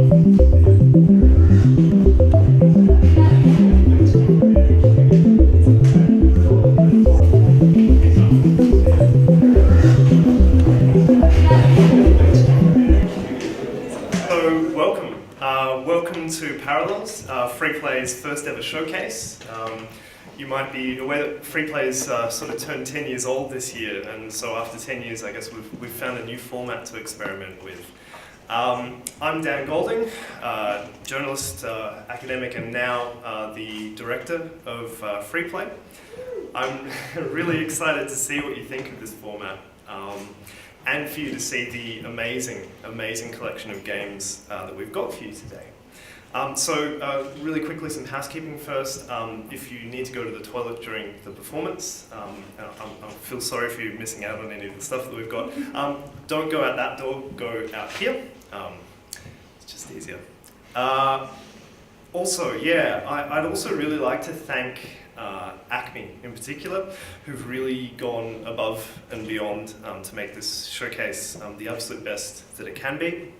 Welcome to Parallels, Freeplay's first ever showcase. You might be aware that Freeplay's sort of turned 10 years old this year, and so after 10 years, I guess we've found a new format to experiment with. I'm Dan Golding, journalist, academic, and now the director of Freeplay. I'm really excited to see what you think of this format. And for you to see the amazing collection of games that we've got for you today. So really quickly, some housekeeping first. If you need to go to the toilet during the performance, I feel sorry for you missing out on any of the stuff that we've got. Don't go out that door, go out here. It's just easier. Also, yeah, I'd also really like to thank Acme in particular, who've really gone above and beyond to make this showcase the absolute best that it can be.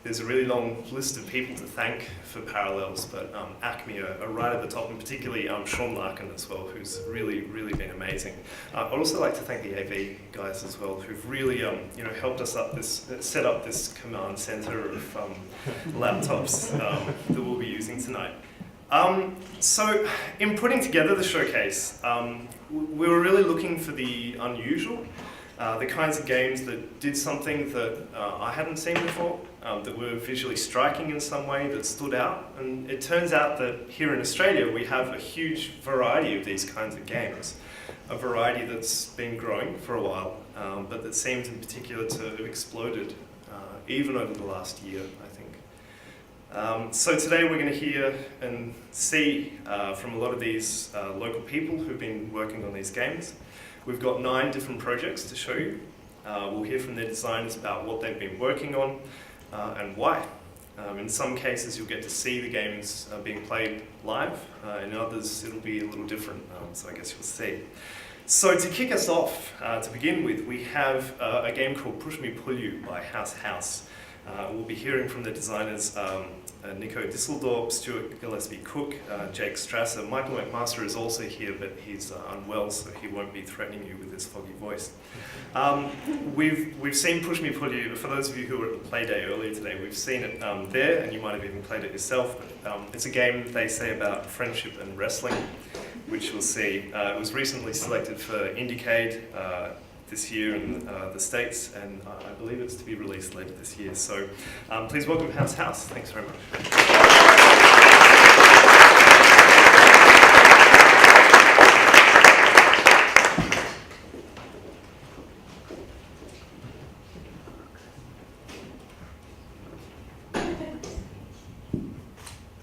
There's a really long list of people to thank for Parallels, but Acme are right at the top, and particularly Sean Larkin as well, who's really been amazing. I'd also like to thank the AV guys as well, who've really helped us set up this command center of laptops that we'll be using tonight. So in putting together the showcase, we were really looking for the unusual, the kinds of games that did something that I hadn't seen before, that were visually striking in some way, that stood out. And it turns out that here in Australia we have a huge variety of these kinds of games, a variety that's been growing for a while, but that seems in particular to have exploded even over the last year, I think. So today we're going to hear and see from a lot of these local people who've been working on these games. We've got 9 different projects to show you. We'll hear from their designers about what they've been working on and why. In some cases you'll get to see the games being played live. In others it'll be a little different, so I guess you'll see. So to kick us off, to begin with, we have a game called Push Me Pull You by House. We'll be hearing from the designers Nico Disseldorp, Stuart Gillespie-Cook, Jake Strasser. Michael McMaster is also here, but he's unwell, so he won't be threatening you with his foggy voice. We've seen Push Me Pull You. For those of you who were at the play day earlier today, we've seen it there, and you might have even played it yourself. But it's a game, they say, about friendship and wrestling, which you'll see. It was recently selected for Indiecade this year in the States, and I believe it's to be released later this year. So please welcome House. Thanks very much.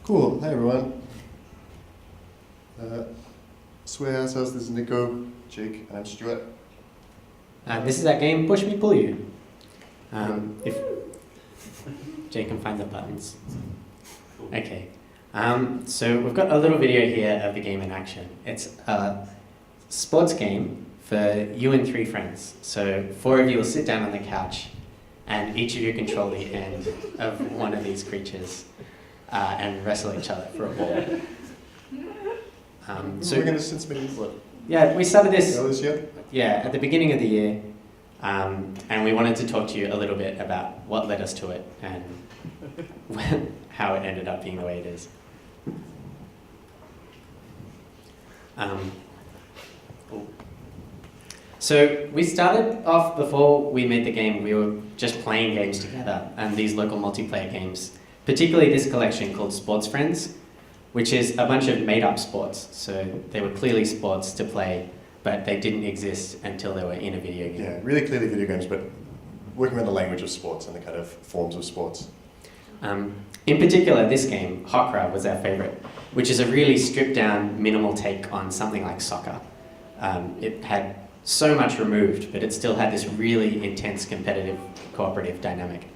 Cool, hi everyone. Swear House, this is Nico, Jake, and I'm Stuart. This is our game, Push Me Pull You. If Jake can find the buttons. Okay. So we've got a little video here of the game in action. It's a sports game for you and 3 friends. So 4 of you will sit down on the couch, and each of you control the end of one of these creatures and wrestle each other for a ball. So we're going to since maybe what? Yeah, we started this. This year? Yeah, at the beginning of the year, and we wanted to talk to you a little bit about what led us to it and how it ended up being the way it is. So we started off, before we made the game, we were just playing games together, and these local multiplayer games, particularly this collection called Sports Friends, which is a bunch of made-up sports. So they were clearly sports to play, but they didn't exist until they were in a video game. Yeah, really clearly video games, but working with the language of sports and the kind of forms of sports. In particular, this game, Hokra, was our favorite, which is a really stripped-down, minimal take on something like soccer. It had so much removed, but it still had this really intense competitive, cooperative dynamic.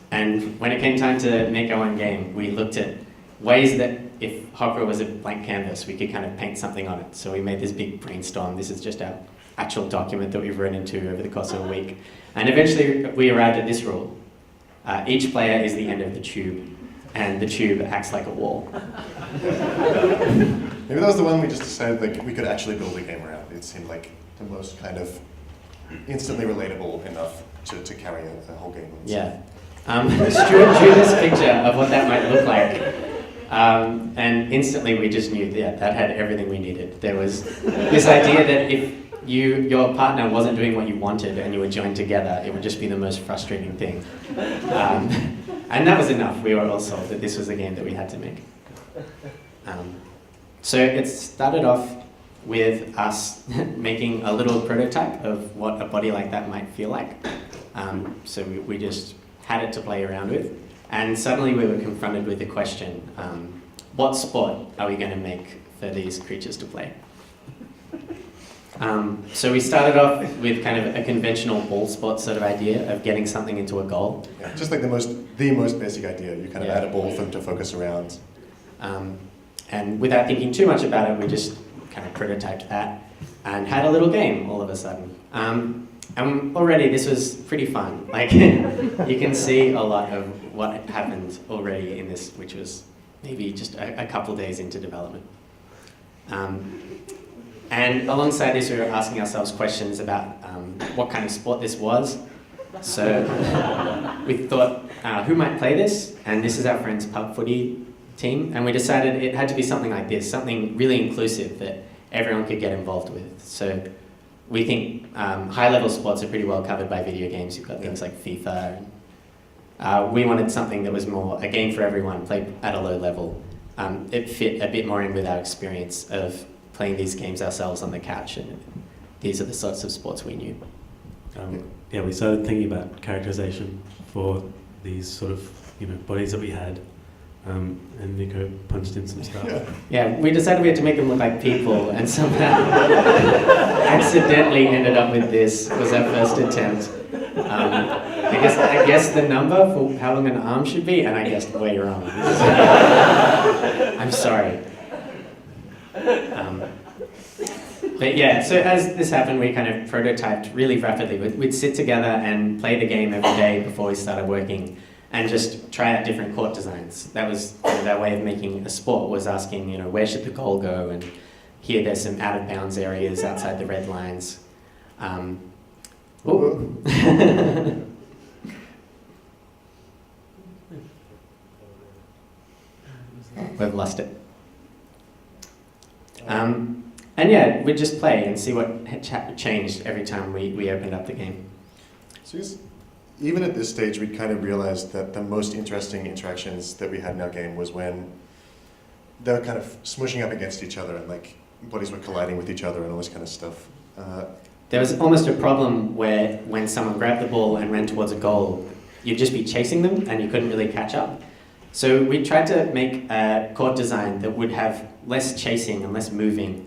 And when it came time to make our own game, we looked at ways that if Hokra was a blank canvas, we could kind of paint something on it. So we made this big brainstorm. This is just our actual document that we've run into over the course of a week. And eventually we arrived at this rule. Each player is the end of the tube, and the tube acts like a wall. Maybe that was the one we just decided like we could actually build a game around. It seemed like the most kind of instantly relatable enough to carry a whole game. Yeah. Stuart drew this picture of what that might look like. And instantly we just knew, yeah, that had everything we needed. There was this idea that if your partner wasn't doing what you wanted and you were joined together, it would just be the most frustrating thing. And that was enough. We were all sold that this was the game that we had to make. So it started off with us making a little prototype of what a body like that might feel like. So we just had it to play around with. And suddenly we were confronted with the question, what sport are we going to make for these creatures to play? So we started off with kind of a conventional ball sport sort of idea of getting something into a goal. Yeah, just like the most basic idea. You kind of add a ball for them to focus around. And without thinking too much about it, we just kind of prototyped that and had a little game all of a sudden. And already this was pretty fun. Like you can see a lot of what happened already in this, which was maybe just a couple days into development. And alongside this, we were asking ourselves questions about what kind of sport this was. So we thought, who might play this? And this is our friend's pub footy team. And we decided it had to be something like this, something really inclusive that everyone could get involved with. So we think high-level sports are pretty well covered by video games. You've got things like FIFA. We wanted something that was more a game for everyone, played at a low level. It fit a bit more in with our experience of playing these games ourselves on the couch, and these are the sorts of sports we knew. Yeah, we started thinking about characterization for these sort of bodies that we had, and Nico punched in some stuff. Yeah, we decided we had to make them look like people, and somehow accidentally ended up with this. Was our first attempt. I guess the number for how long an arm should be, and I guessed way wrong. I'm sorry. But yeah, so as this happened, we kind of prototyped really rapidly. We'd sit together and play the game every day before we started working, and just try out different court designs. That was kind of our way of making a sport, was asking, where should the goal go? And here there's some out of bounds areas outside the red lines. We've lost it. And yeah, we'd just play and see what had changed every time we opened up the game. So even at this stage, we kind of realized that the most interesting interactions that we had in our game was when they were kind of smushing up against each other and like bodies were colliding with each other and all this kind of stuff. There was almost a problem where when someone grabbed the ball and ran towards a goal, you'd just be chasing them and you couldn't really catch up. So we tried to make a court design that would have less chasing and less moving.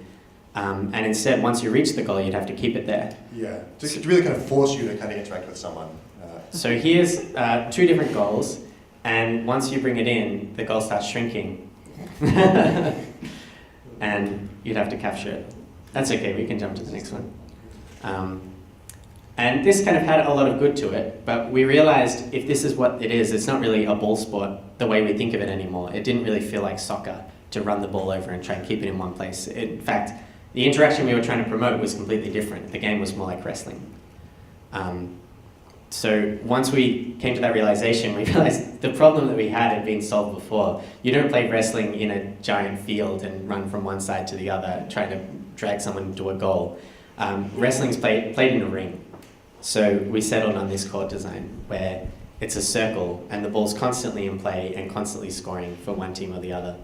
And instead, once you reach the goal, you'd have to keep it there. Yeah, to really kind of force you to kind of interact with someone. So here's 2 different goals, and once you bring it in, the goal starts shrinking. And you'd have to capture it. That's okay, we can jump to the next one. And this kind of had a lot of good to it, but we realized if this is what it is, it's not really a ball sport the way we think of it anymore. It didn't really feel like soccer to run the ball over and try and keep it in one place. In fact, the interaction we were trying to promote was completely different. The game was more like wrestling. So once we came to that realization, we realized the problem that we had been solved before. You don't play wrestling in a giant field and run from one side to the other, trying to drag someone into a goal. Wrestling's played in a ring. So we settled on this court design where it's a circle and the ball's constantly in play and constantly scoring for one team or the other.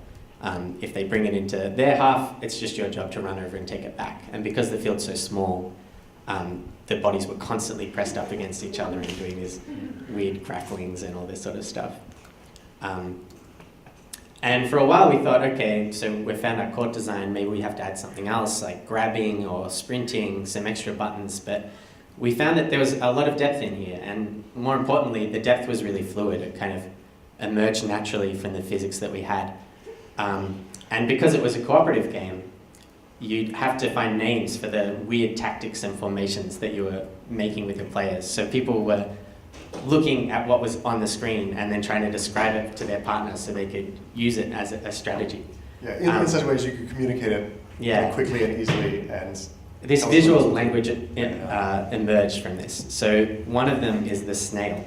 If they bring it into their half, it's just your job to run over and take it back. And because the field's so small, the bodies were constantly pressed up against each other and doing these weird cracklings and all this sort of stuff. And for a while we thought, okay, so we found our court design, maybe we have to add something else like grabbing or sprinting, some extra buttons, but we found that there was a lot of depth in here, and more importantly, the depth was really fluid. It kind of emerged naturally from the physics that we had. And because it was a cooperative game, you'd have to find names for the weird tactics and formations that you were making with your players. So people were looking at what was on the screen and then trying to describe it to their partner so they could use it as a strategy. Yeah, in such ways you could communicate it quickly and easily. And this visual language emerged from this. So one of them is the snail.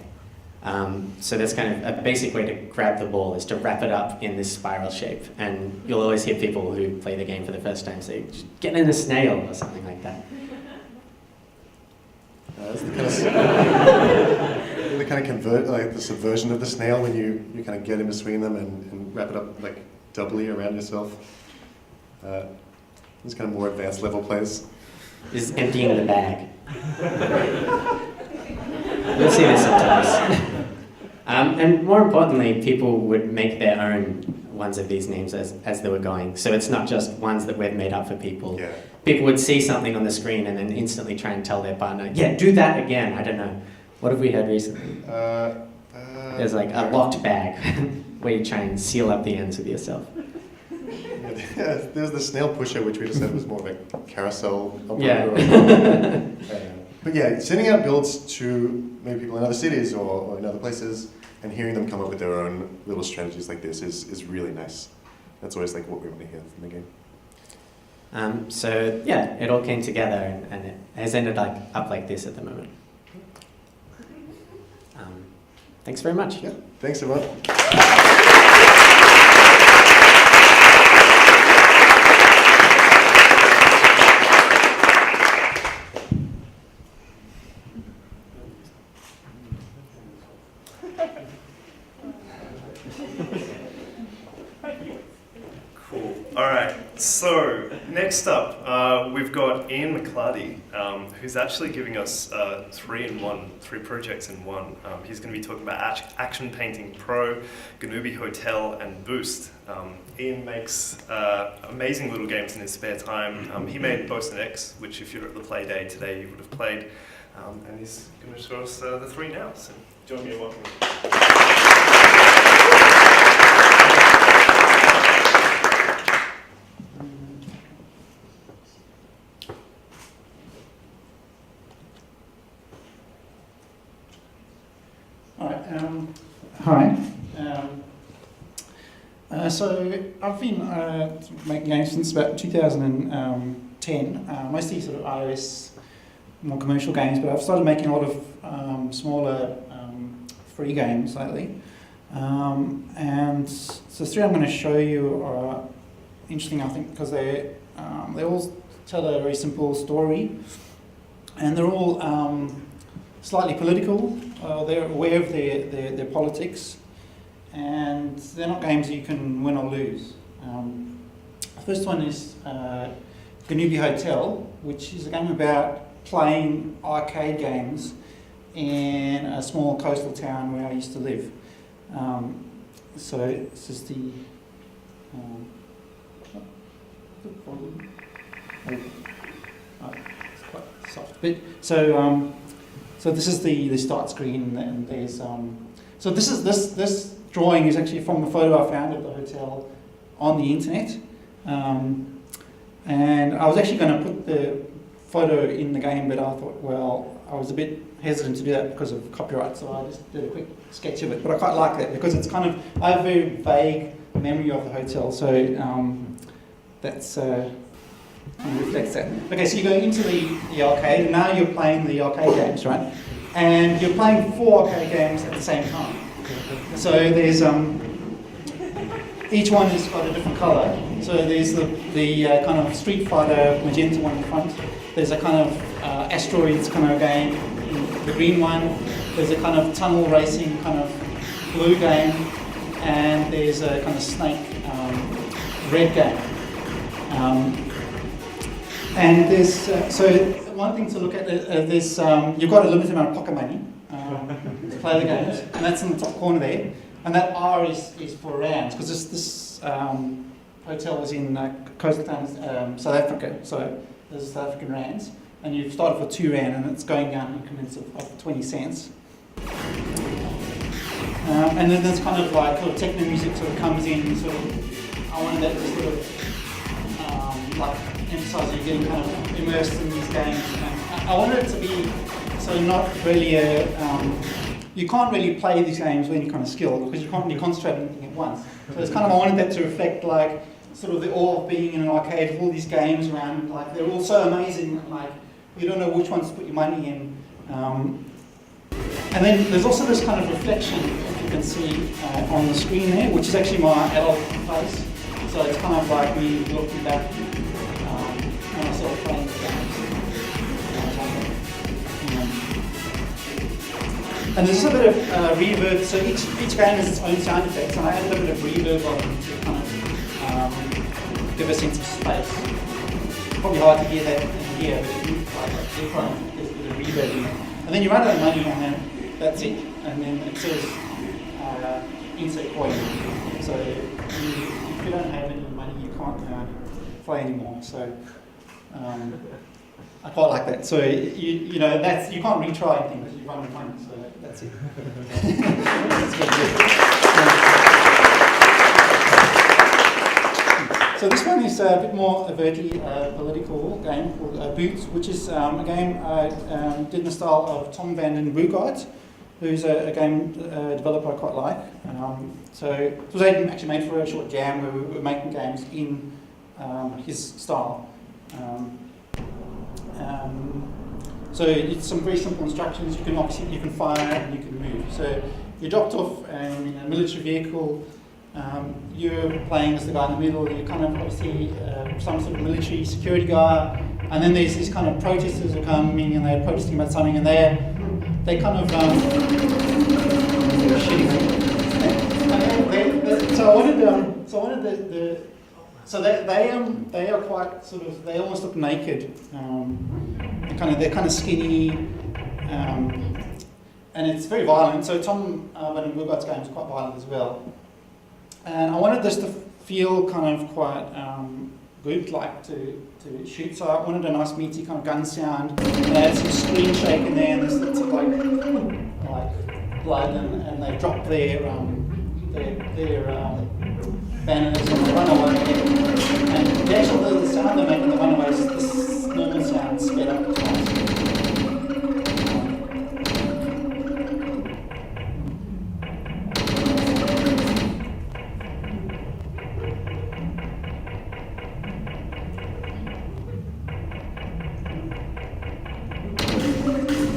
So that's kind of a basic way to grab the ball, is to wrap it up in this spiral shape. And you'll always hear people who play the game for the first time say, just get in a snail or something like that. That's the kind of the subversion of the snail, when you kind of get in between them and wrap it up like doubly around yourself. These kind of more advanced level plays. Is emptying the bag. You'll see this sometimes. And more importantly, people would make their own ones of these names as they were going. So it's not just ones that we've made up for people. Yeah. People would see something on the screen and then instantly try and tell their partner, yeah, do that again. I don't know. What have we heard recently? There's like a locked bag where you try and seal up the ends with yourself. Yeah, there's the snail pusher, which we just said was more of a carousel Yeah. operator. But yeah, sending out builds to maybe people in other cities or in other places and hearing them come up with their own little strategies like this is really nice. That's always like what we want to hear from the game. So yeah, it all came together and it has ended up like this at the moment. Thanks very much. Yeah, thanks everyone. Cool. All right. So next up, we've got Ian McClarty, who's actually giving us three projects in one. He's going to be talking about Action Painting Pro, Gonubie Hotel, and Boost. Ian makes amazing little games in his spare time. He made Boson X, which if you're at the play day today, you would have played. And he's going to show us the three now. So join me in welcoming. Hi. So I've been making games since about 2010, mostly sort of iOS, more commercial games, but I've started making a lot of smaller free games lately. And so the three I'm going to show you are interesting, I think, because they all tell a very simple story, and they're all slightly political. They're aware of their politics, and they're not games that you can win or lose. The first one is Gonubie Hotel, which is a game about playing arcade games in a small coastal town where I used to live. So this is the volume. It's quite soft. But so this is the start screen, and there's so this drawing is actually from a photo I found of the hotel on the internet, and I was actually going to put the photo in the game, but I thought, well, I was a bit hesitant to do that because of copyright, so I just did a quick sketch of it. But I quite like that because it's kind of, I have a very vague memory of the hotel, so that's reflects that. Okay, so you're going into the arcade, and now you're playing the arcade games, right? And you're playing 4 arcade games at the same time. So there's each one has got a different colour. So there's the kind of Street Fighter magenta one in front. There's a kind of asteroids kind of game, the green one. There's a kind of tunnel racing kind of blue game, and there's a kind of snake red game. And there's so one thing to look at is you've got a limited amount of pocket money to play the games, and that's in the top corner there. And that R is for rands, because this hotel was in coastal town, South Africa. So there's South African rands, and you've started for 2 rand, and it's going down increments of 20 cents. And then there's kind of like sort of techno music sort of comes in, sort of. I wanted that to sort of like emphasise you're getting kind of immersed in these games. I wanted it to be so not really a you can't really play these games with any kind of skill because you can't really concentrate on anything at once. So it's kind of, I wanted that to reflect like sort of the awe of being in an arcade with all these games around, like they're all so amazing, like you don't know which ones to put your money in. And then there's also this kind of reflection, if you can see on the screen there, which is actually my adult face. So it's kind of like me looking back when I started playing the games. And there's a bit of reverb, so each game has its own sound effects, and I added a bit of reverb on to kind of give a sense of space. Probably hard to hear that in here, but if you like there's a bit of reverb in it. And then you run out of money, and then that's it. And then it says insert coin. So if you don't have any money, you can't play anymore. So I quite like that. So you know that's you can't retry anything because you run out of money. So that's it. That's good. So this one is a bit more overtly political game called Booot, which is a game I did in the style of Tom van den Broekhout, who's a game developer I quite like. So it was actually made for a short jam where we were making games in his style. So it's some very simple instructions. You can fire and you can move. So you're dropped off in a military vehicle. You're playing as the guy in the middle. You're kind of obviously some sort of military security guy. And then there's these kind of protesters who are coming and they're protesting about something, and they kind of shitting. So they are quite sort of, they almost look naked. They're kind of skinny, and it's very violent. So Tom van den Broekhout's game is quite violent as well. And I wanted this to feel kind of quite good-like to shoot. So I wanted a nice meaty kind of gun sound. And I had some screen shake in there, and there's lots of like blood, and they drop their banners and they run away. And the actual the sound they make when they run away is this normal sound sped up twice.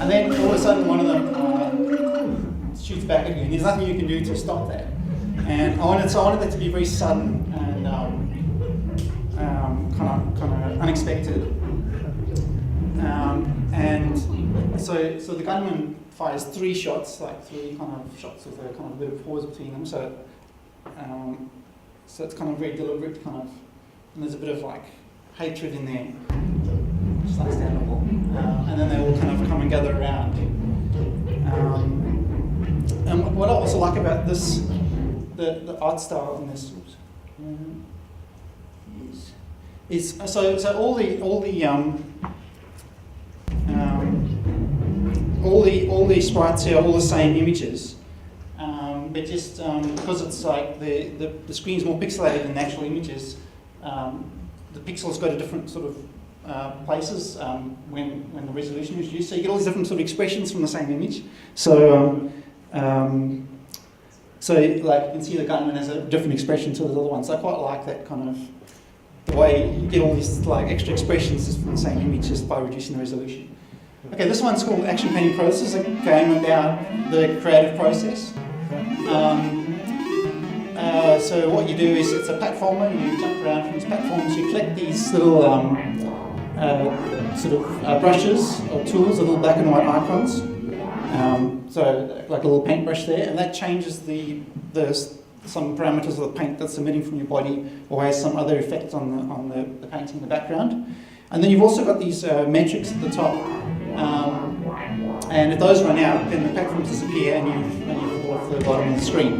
And then all of a sudden one of them shoots back at you, and there's nothing you can do to stop that. And I wanted that to be very sudden and kind of unexpected. And so the gunman fires 3 shots, like 3 kind of shots with a kind of bit of pause between them. So it's kind of very deliberate, kind of, and there's a bit of like hatred in there, which is understandable. And then they all kind of come and gather around. And what I also like about this, the art style in this, is so all the sprites here are all the same images, but just because it's like the screen's more pixelated than the actual images, the pixels go to different sort of places when the resolution is used. So you get all these different sort of expressions from the same image. So like you can see the gunman has a different expression to the other one. So I quite like that kind of the way you get all these like extra expressions just from the same image just by reducing the resolution. Okay, this one's called Action Painting Pro. This is a game about the creative process. So what you do is it's a platformer, and you jump around from these platforms. You collect these little brushes or tools, little black and white icons. So like a little paintbrush there, and that changes some parameters of the paint that's emitting from your body, or has some other effect on the painting in the background. And then you've also got these metrics at the top, and if those run out, then the platforms disappear and you fall off the bottom of the screen.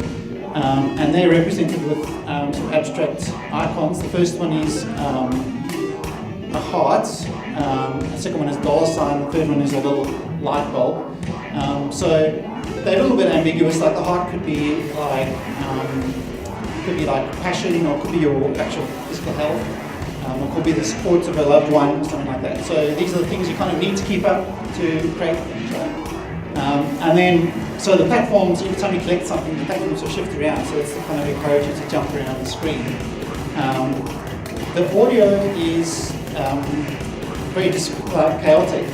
And they're represented with some abstract icons. The first one is a heart, the second one is $, the third one is a little light bulb. So they're a little bit ambiguous. Like the heart could be like passion, or could be your actual physical health, or could be the support of a loved one, or something like that. So these are the things you kind of need to keep up to create the picture. And then, so the platforms, every time you collect something, the platforms will shift around, so it's to kind of encourage you to jump around the screen. The audio is very chaotic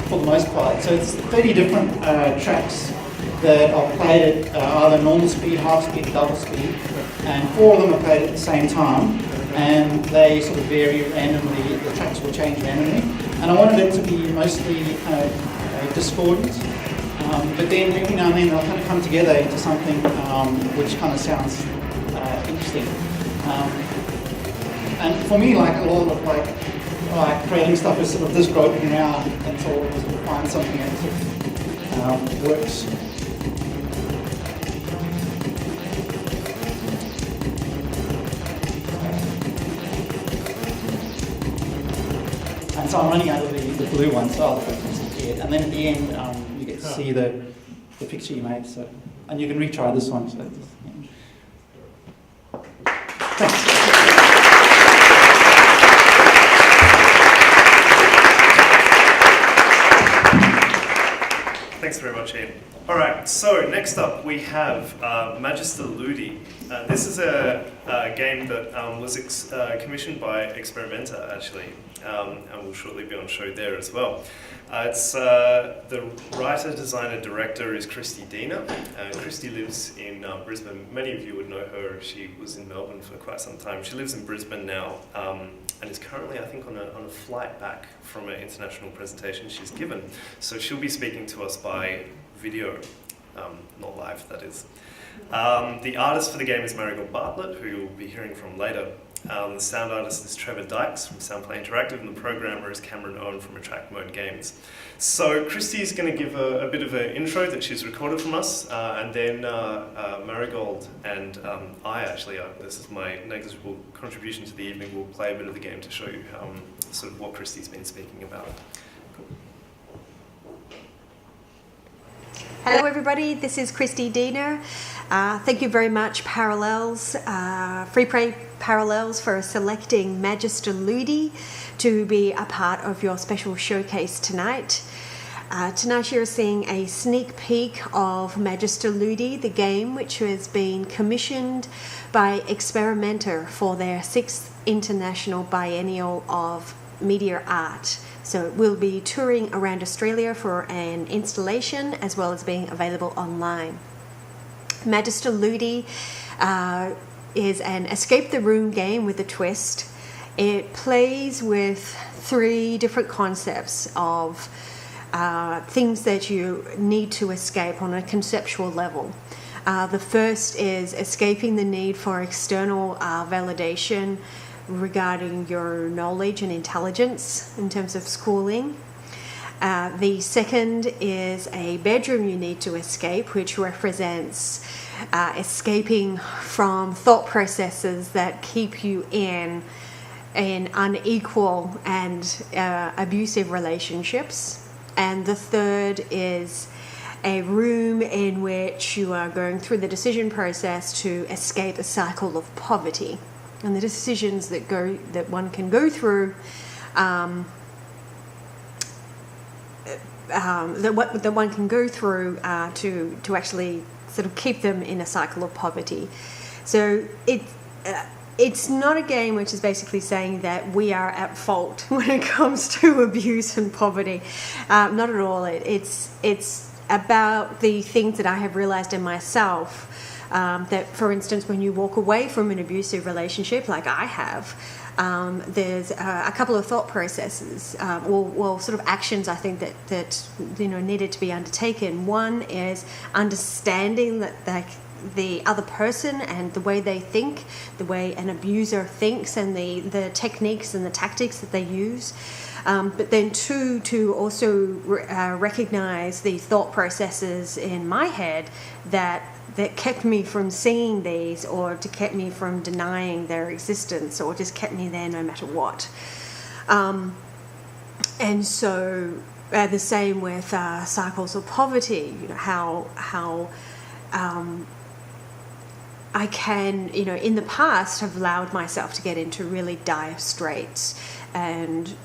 for the most part. So it's 30 different tracks that are played at either normal speed, half speed, double speed, and 4 of them are played at the same time, and they sort of vary randomly. The tracks will change randomly, and I wanted it to be mostly discordant, but then every now and then they'll kind of come together into something which kind of sounds interesting. And for me, like a lot of like creating stuff is sort of just groping around until we sort of find something that sort of works. And so I'm running out of the blue one, so I'll put it here. And then at the end, you get to see the picture you made. So, and you can retry this one. So, thanks. Thanks very much, Ian. All right, so next up we have Magister Ludi. This is a game that was commissioned by Experimenta, actually, and will shortly be on show there as well. It's the writer, designer, director is Christy Dena. Christy lives in Brisbane. Many of you would know her. She was in Melbourne for quite some time. She lives in Brisbane now, and is currently, I think, on a flight back from an international presentation she's given. So she'll be speaking to us by video, not live, that is. The artist for the game is Marigold Bartlett, who you'll be hearing from later. The sound artist is Trevor Dikes from Soundplay Interactive, and the programmer is Cameron Owen from Attract Mode Games. So Christy's going to give a bit of an intro that she's recorded from us, and then Marigold and this is my negligible contribution to the evening, we'll play a bit of the game to show you sort of what Christy's been speaking about. Hello everybody, this is Christy Dena. Thank you very much Parallels, Freeplay Parallels for selecting Magister Ludi to be a part of your special showcase tonight. Tonight you're seeing a sneak peek of Magister Ludi, the game which has been commissioned by Experimenta for their 6th International Biennial of Media Art. So we'll be touring around Australia for an installation as well as being available online. Magister Ludi is an escape the room game with a twist. It plays with 3 different concepts of things that you need to escape on a conceptual level. The first is escaping the need for external validation regarding your knowledge and intelligence in terms of schooling. The second is a bedroom you need to escape, which represents escaping from thought processes that keep you in unequal and abusive relationships. And the third is a room in which you are going through the decision process to escape a cycle of poverty. And the decisions that one can go through, that one can go through to actually sort of keep them in a cycle of poverty. So it's not a game which is basically saying that we are at fault when it comes to abuse and poverty. Not at all. It's about the things that I have realized in myself. That, for instance, when you walk away from an abusive relationship, like I have, there's a couple of thought processes, well, sort of actions I think that needed to be undertaken. One is understanding that the other person and the way they think, the way an abuser thinks, and the techniques and the tactics that they use. But then 2, to also recognize the thought processes in my head that kept me from seeing these, or to kept me from denying their existence, or just kept me there no matter what. And so the same with cycles of poverty, how I can, in the past have allowed myself to get into really dire straits and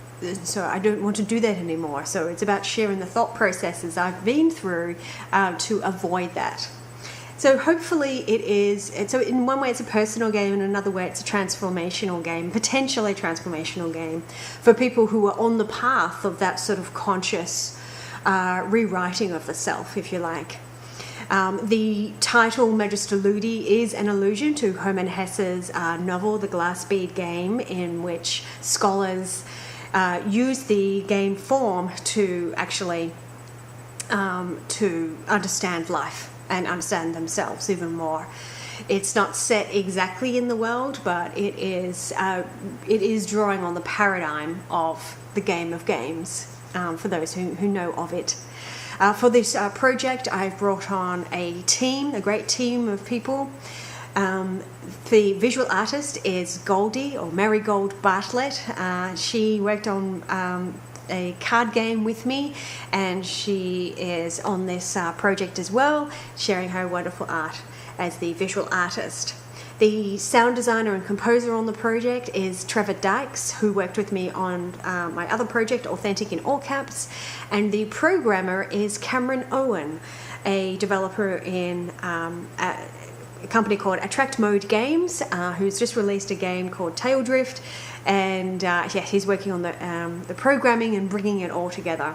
so I don't want to do that anymore. So it's about sharing the thought processes I've been through to avoid that. So hopefully it is, so in one way it's a personal game, in another way it's a transformational game, potentially transformational game for people who are on the path of that sort of conscious rewriting of the self, if you like. The title Magister Ludi is an allusion to Hermann Hesse's novel The Glass Bead Game, in which scholars use the game form to actually to understand life and understand themselves even more. It's not set exactly in the world, but it is drawing on the paradigm of the game of games, for those who know of it. For this project, I've brought on a great team of people. The visual artist is Goldie, or Marigold Bartlett. She worked on a card game with me, and she is on this project as well, sharing her wonderful art as the visual artist. The sound designer and composer on the project is Trevor Dikes, who worked with me on my other project, Authentic in All Caps, and the programmer is Cameron Owen, a developer in a company called Attract Mode Games, who's just released a game called Tail Drift, and he's working on the programming and bringing it all together,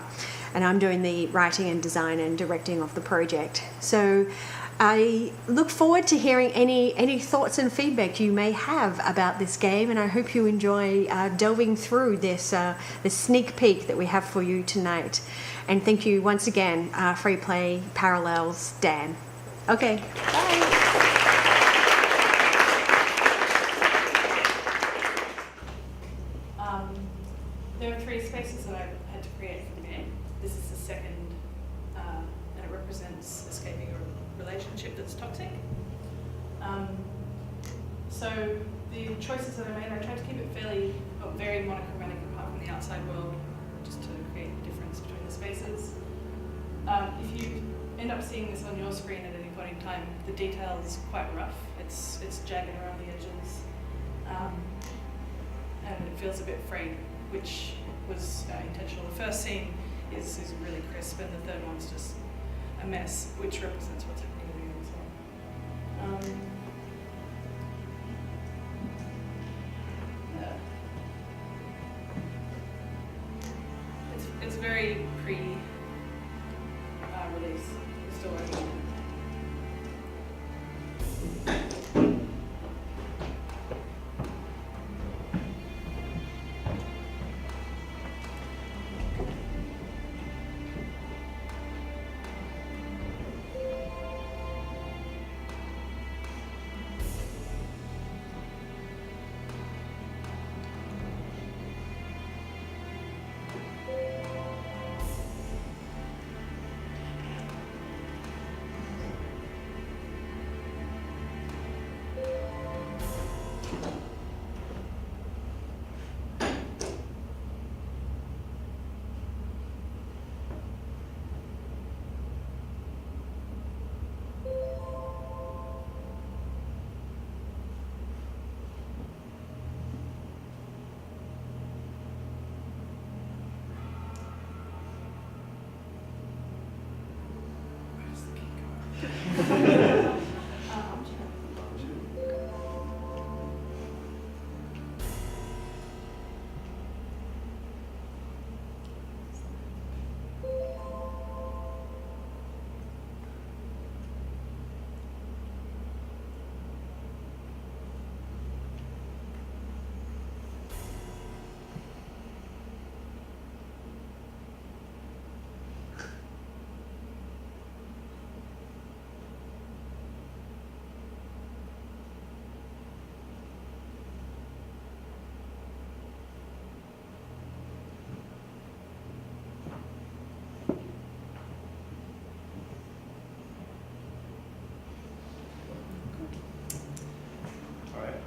and I'm doing the writing and design and directing of the project. So I look forward to hearing any thoughts and feedback you may have about this game, and I hope you enjoy delving through this sneak peek that we have for you tonight. And thank you once again, Freeplay Parallels, Dan. Okay, bye. There are 3 spaces that I had to create for the game. This is the second, and it represents escaping a relationship that's toxic. So the choices that I made, I tried to keep it very monochromatic apart from the outside world, just to create a difference between the spaces. If you end up seeing this on your screen at any point in time, the detail is quite rough. It's jagged around the edges, and it feels a bit frayed, which was intentional. The first scene is really crisp, and the third one's just a mess, which represents what's happening in the game as well. It's very pre-release. We're still working on it.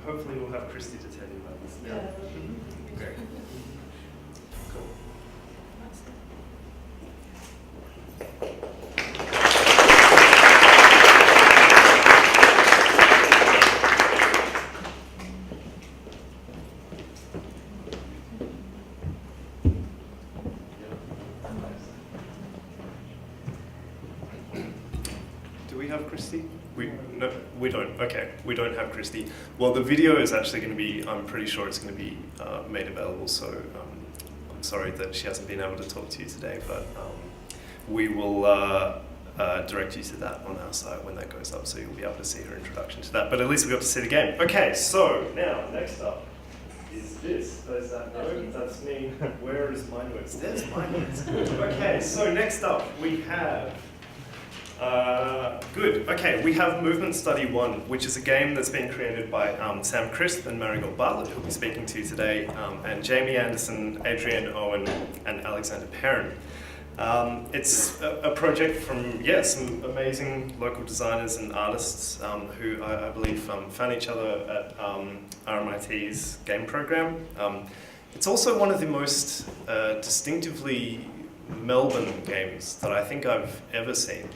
Hopefully we'll have Christy to tell you about this now. Yeah. Great. Cool. We don't. Okay, we don't have Christy. Well, the video is actually going to be, I'm pretty sure it's going to be made available, so I'm sorry that she hasn't been able to talk to you today, but we will direct you to that on our site when that goes up, so you'll be able to see her introduction to that. But at least we got to see the game. Okay, so now, next up is this. There's that note. That's me. Where is my notes? There's my notes. Okay, so next up we have... good. Okay, we have Movement Study 1, which is a game that's been created by Sam Crisp and Marigold Bartlett, who'll be speaking to you today, and Jamie Anderson, Adrienne, Owen, and Alexander Perrin. It's a project from, some amazing local designers and artists who I believe found each other at RMIT's game program. It's also one of the most distinctively Melbourne games that I think I've ever seen.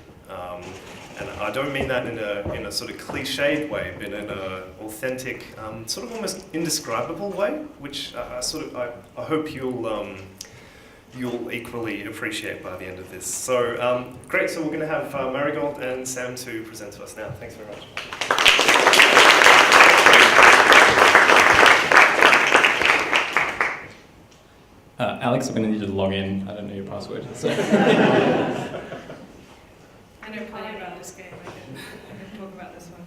And I don't mean that in a sort of cliched way, but in an authentic, sort of almost indescribable way, which I hope you'll equally appreciate by the end of this. So great, so we're going to have Marigold and Sam to present to us now. Thanks very much. Alex, I'm going to need you to log in. I don't know your password. So. I know plenty about this game. I can talk about this one.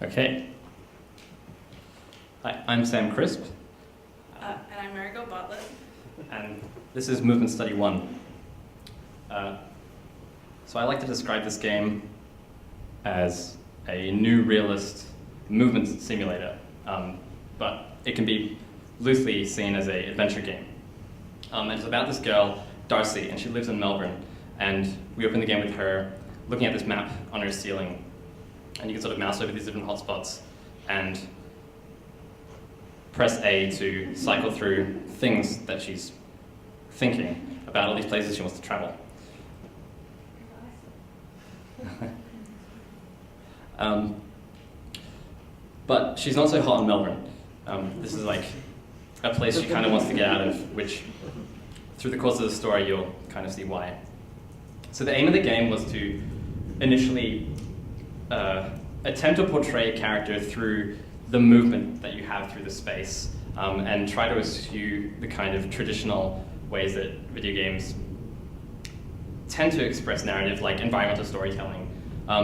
Okay. Hi, I'm Sam Crisp. And I'm Marigold Bartlett. And this is Movement Study 1. So I like to describe this game as a new realist movement simulator, but it can be loosely seen as an adventure game. And it's about this girl, Darcy, and she lives in Melbourne. And we open the game with her looking at this map on her ceiling. And you can sort of mouse over these different hotspots and press A to cycle through things that she's thinking about, all these places she wants to travel. But she's not so hot in Melbourne. This is like a place she kind of wants to get out of, which through the course of the story you'll kind of see why. So the aim of the game was to initially attempt to portray a character through the movement that you have through the space, and try to eschew the kind of traditional ways that video games tend to express narrative, like environmental storytelling.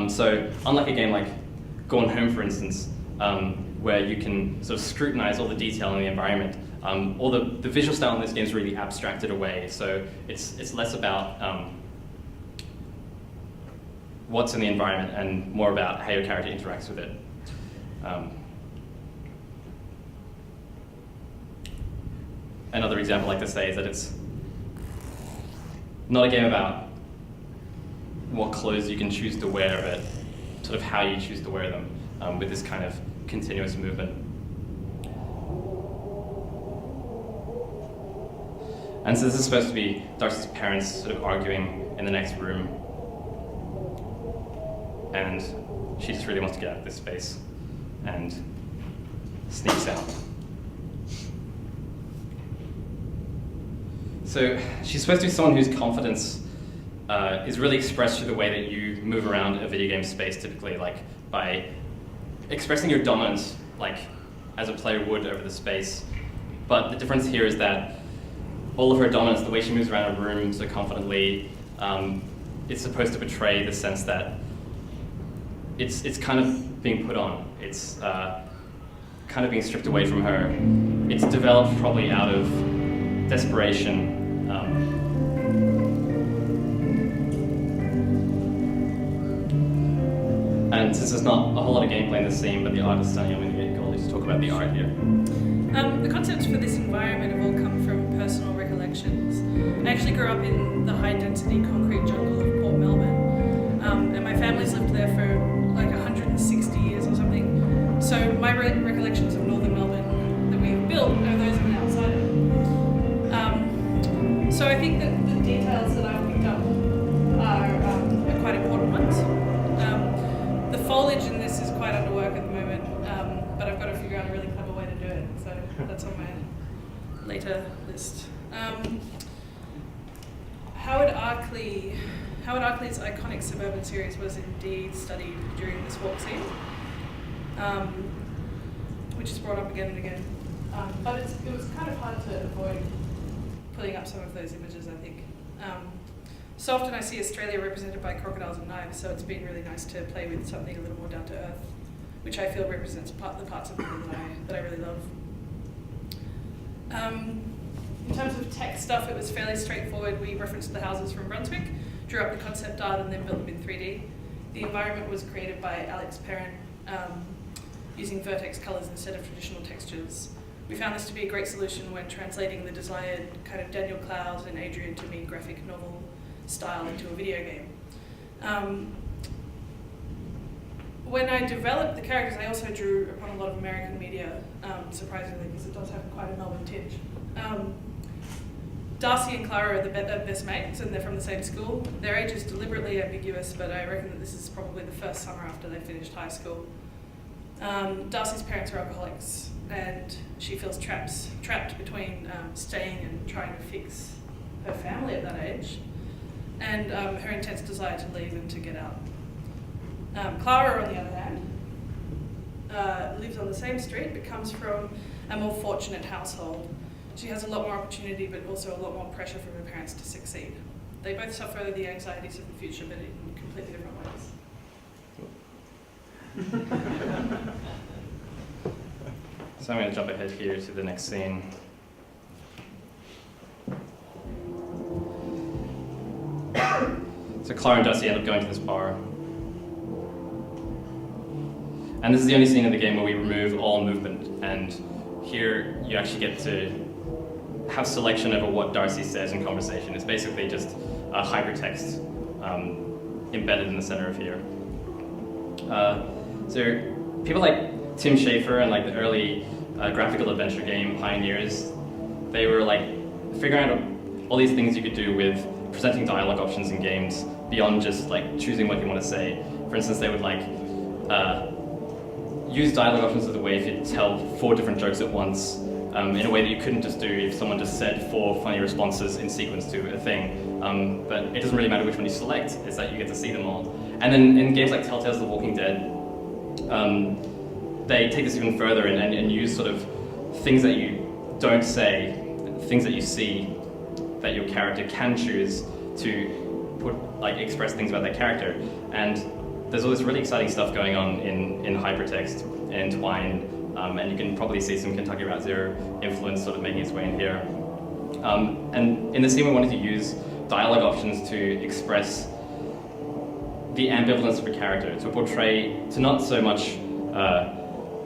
So unlike a game like Gone Home, for instance, where you can sort of scrutinize all the detail in the environment, all the visual style in this game is really abstracted away, so it's less about what's in the environment and more about how your character interacts with it. Another example I like to say is that it's not a game about what clothes you can choose to wear, but sort of how you choose to wear them, with this kind of continuous movement. And so this is supposed to be Darcy's parents sort of arguing in the next room, and she just really wants to get out of this space and sneaks out. So she's supposed to be someone whose confidence is really expressed through the way that you move around a video game space, typically, like by expressing your dominance, like as a player would over the space. But the difference here is that all of her dominance, the way she moves around a room so confidently, it's supposed to portray the sense that it's kind of being put on. It's kind of being stripped away from her. It's developed probably out of desperation. And since there's not a whole lot of gameplay in the scene, but the art is stunning, I'm going to get Goldie to talk about the art here. The concepts for this environment have all come from personal recollections. I actually grew up in the high-density concrete jungle of Port Melbourne, and my family's lived there for like 160 years or something. So my recollections of northern Melbourne that we've built are those of an outsider. So I think that the details that I've picked up are that's on my later list. Howard Arkley's iconic suburban series was indeed studied during this walk scene, which is brought up again and again. But it was kind of hard to avoid putting up some of those images, I think. So often I see Australia represented by crocodiles and knives, so it's been really nice to play with something a little more down to earth, which I feel represents the parts of Melbourne that I really love. In terms of tech stuff, it was fairly straightforward. We referenced the houses from Brunswick, drew up the concept art, and then built them in 3D. The environment was created by Perrin, using vertex colors instead of traditional textures. We found this to be a great solution when translating the desired kind of Daniel Clowes and Adrienne to me graphic novel style into a video game. When I developed the characters, I also drew upon a lot of American media, surprisingly, because it does have quite a Melbourne tinge. Darcy and Clara are the best mates, and they're from the same school. Their age is deliberately ambiguous, but I reckon that this is probably the first summer after they finished high school. Darcy's parents are alcoholics, and she feels trapped between staying and trying to fix her family at that age, and her intense desire to leave and to get out. Clara, on the other hand, lives on the same street but comes from a more fortunate household. She has a lot more opportunity but also a lot more pressure from her parents to succeed. They both suffer the anxieties of the future but in completely different ways. So I'm going to jump ahead here to the next scene. So Clara and Darcy end up going to this bar. And this is the only scene in the game where we remove all movement. And here you actually get to have selection over what Darcy says in conversation. It's basically just a hypertext embedded in the center of here. So people like Tim Schafer and like the early graphical adventure game pioneers, they were like figuring out all these things you could do with presenting dialogue options in games beyond just like choosing what you want to say. For instance, they would like use dialogue options as a way to tell 4 different jokes at once in a way that you couldn't just do if someone just said 4 funny responses in sequence to a thing. But it doesn't really matter which one you select, it's that you get to see them all. And then in games like Telltale's The Walking Dead, they take this even further and use sort of things that you don't say, things that you see that your character can choose to express things about their character. And there's all this really exciting stuff going on in hypertext and Twine, and you can probably see some Kentucky Route Zero influence sort of making its way in here. And in the scene we wanted to use dialogue options to express the ambivalence of a character, to portray, to not so much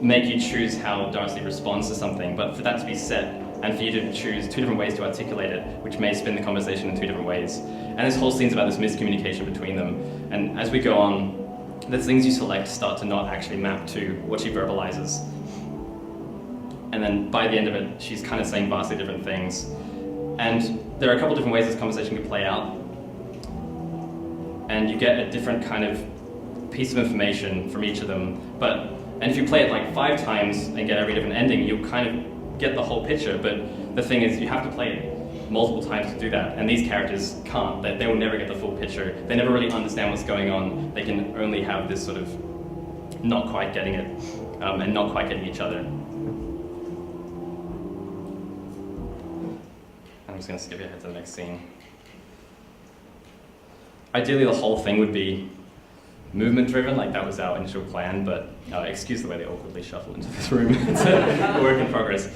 make you choose how Darcy responds to something, but for that to be set and for you to choose 2 different ways to articulate it, which may spin the conversation in 2 different ways. And this whole scene's about this miscommunication between them. And as we go on, the things you select start to not actually map to what she verbalizes. And then by the end of it, she's kind of saying vastly different things. And there are a couple different ways this conversation could play out. And you get a different kind of piece of information from each of them. And if you play it like 5 times and get every different ending, you'll kind of get the whole picture. But the thing is, you have to play it multiple times to do that, and these characters can't. They will never get the full picture. They never really understand what's going on. They can only have this sort of not quite getting it, and not quite getting each other. I'm just going to skip ahead to the next scene. Ideally, the whole thing would be movement-driven, like that was our initial plan, but excuse the way they awkwardly shuffle into this room. It's a work in progress.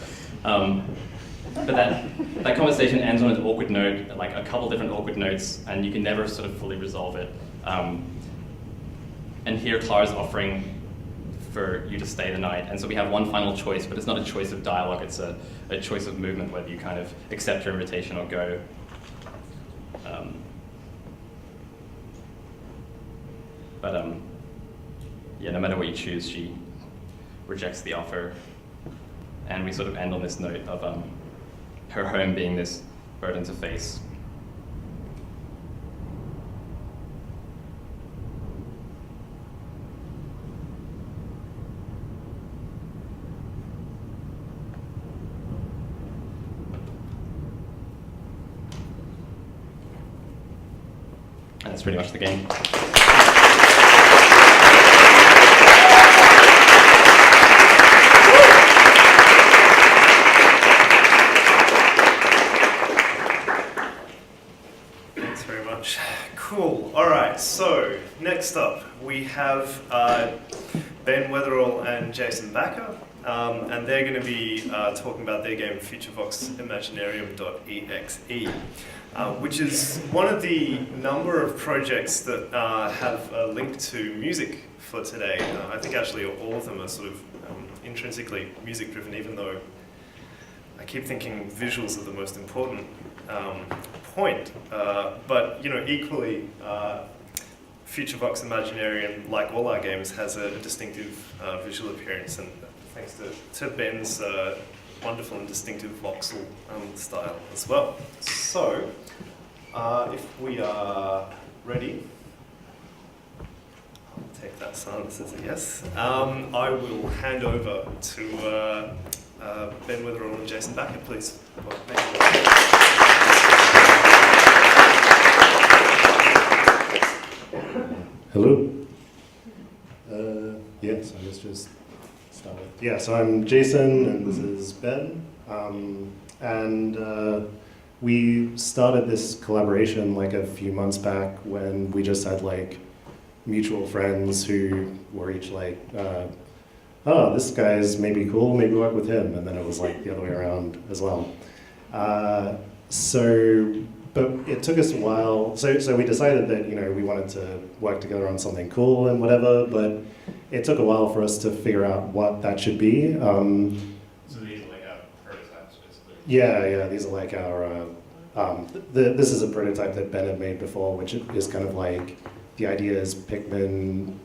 But that conversation ends on an awkward note, like a couple different awkward notes, and you can never sort of fully resolve it. And here Clara's offering for you to stay the night, and so we have one final choice, but it's not a choice of dialogue, it's a choice of movement, whether you kind of accept her invitation or go. Yeah, no matter what you choose, she rejects the offer, and we sort of end on this note of her home being this burden to face. that's pretty much the game. Thanks very much. Cool. All right. So next up, we have Ben Weatherall and Jason Backer, and they're going to be talking about their game Futurevoximaginarium.exe, which is one of the number of projects that have a link to music for today. I think actually all of them are sort of intrinsically music-driven, even though I keep thinking visuals are the most important point. But equally, Futurevoximaginarium, like all our games, has a distinctive visual appearance, and thanks to Ben's wonderful and distinctive voxel style as well. So, if we are ready, I'll take that silence as a yes. I will hand over to Ben Weatherall and Jason Backer, please. Hello. Yes, I guess just start with. Yeah, so I'm Jason, and this is Ben. We started this collaboration like a few months back when we just had like mutual friends who were each like, oh, this guy's maybe cool, maybe work with him, and then it was like the other way around as well. But it took us a while, so we decided that, we wanted to work together on something cool and whatever, but it took a while for us to figure out what that should be. So these are like our prototypes, basically? Yeah, these are like our, this is a prototype that Ben had made before, which is kind of like, the idea is Pikmin,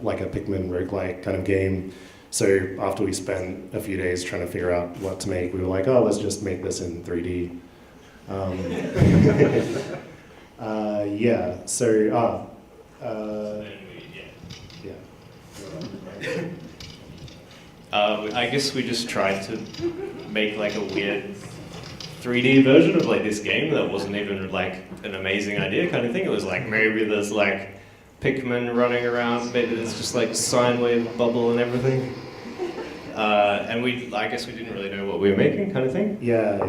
like a Pikmin roguelike kind of game. So after we spent a few days trying to figure out what to make, we were like, oh, let's just make this in 3D. I guess we just tried to make like a weird 3D version of like this game that wasn't even like an amazing idea kind of thing. It was like maybe there's like Pikmin running around, maybe there's just like sine wave bubble and everything. And I guess we didn't really know what we were making kind of thing. Yeah.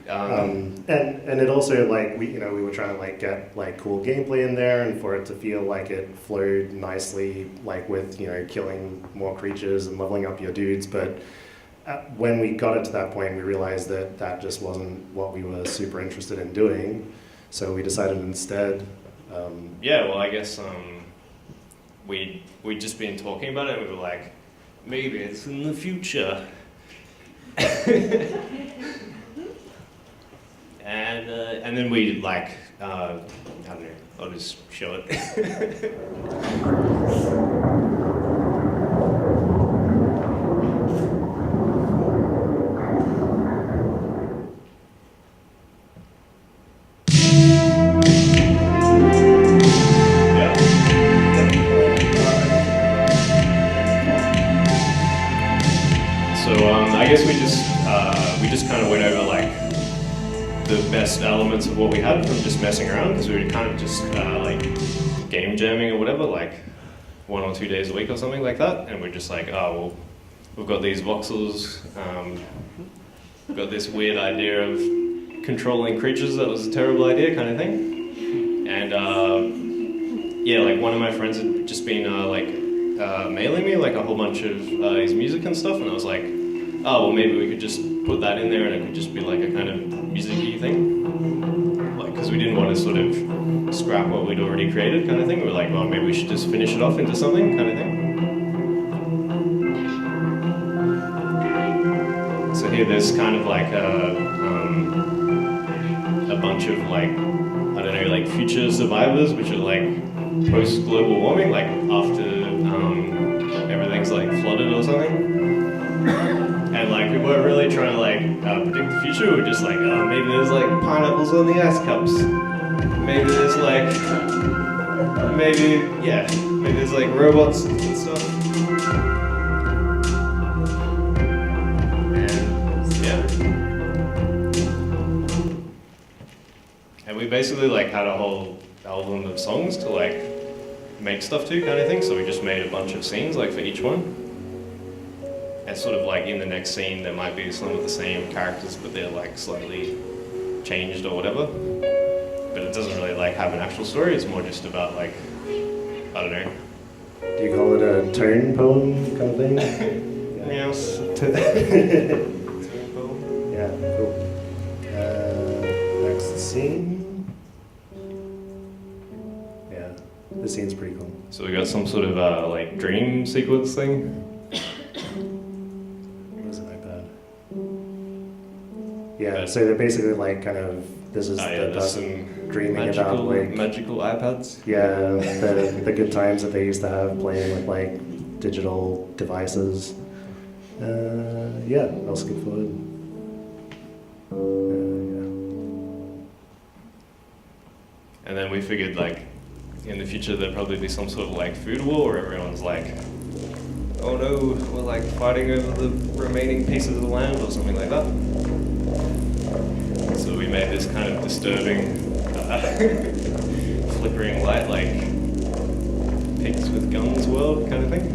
And it also like we were trying to like get like cool gameplay in there and for it to feel like it flowed nicely, like with killing more creatures and leveling up your dudes. But when we got it to that point, we realized that that just wasn't what we were super interested in doing. So we decided instead. Well, I guess we'd just been talking about it and we were like, maybe it's in the future. And then we like, I don't know, I'll just show it. I guess we just kind of went over like the best elements of what we had from just messing around, because we were kind of just like game jamming or whatever, like 1 or 2 days a week or something like that, and we're just like, oh well, we've got these voxels, we've got this weird idea of controlling creatures that was a terrible idea kind of thing, and like one of my friends had just been mailing me like a whole bunch of his music and stuff, and I was like, oh, well, maybe we could just put that in there and it could just be like a kind of music-y thing. Like, because we didn't want to sort of scrap what we'd already created kind of thing. We were like, well, maybe we should just finish it off into something kind of thing. So here there's kind of like a bunch of like, I don't know, like future survivors, which are like post-global warming, like after everything's like flooded or something. And like we weren't really trying to like predict the future. We were just like, oh, maybe there's like pineapples on the ice cups. Maybe there's like, maybe there's like robots and stuff. And we basically like had a whole album of songs to like make stuff to, kind of thing. So we just made a bunch of scenes like for each one. And sort of like in the next scene there might be some of the same characters, but they're like slightly changed or whatever. But it doesn't really like have an actual story. It's more just about like, I don't know. Do you call it a tone poem kind of thing? Yes. Yeah, cool. Next scene. Yeah, this scene's pretty cool. So we got some sort of like dream sequence thing. Where's my iPad? Yeah, so they're basically like kind of, this is the person dreaming about like magical iPads. Yeah, the good times that they used to have playing with like digital devices. Yeah, I'll skip forward. And then we figured like in the future there'd probably be some sort of like food war where everyone's like, oh no, we're like fighting over the remaining pieces of the land or something like that. So we made this kind of disturbing flickering light, like pigs with guns world kind of thing.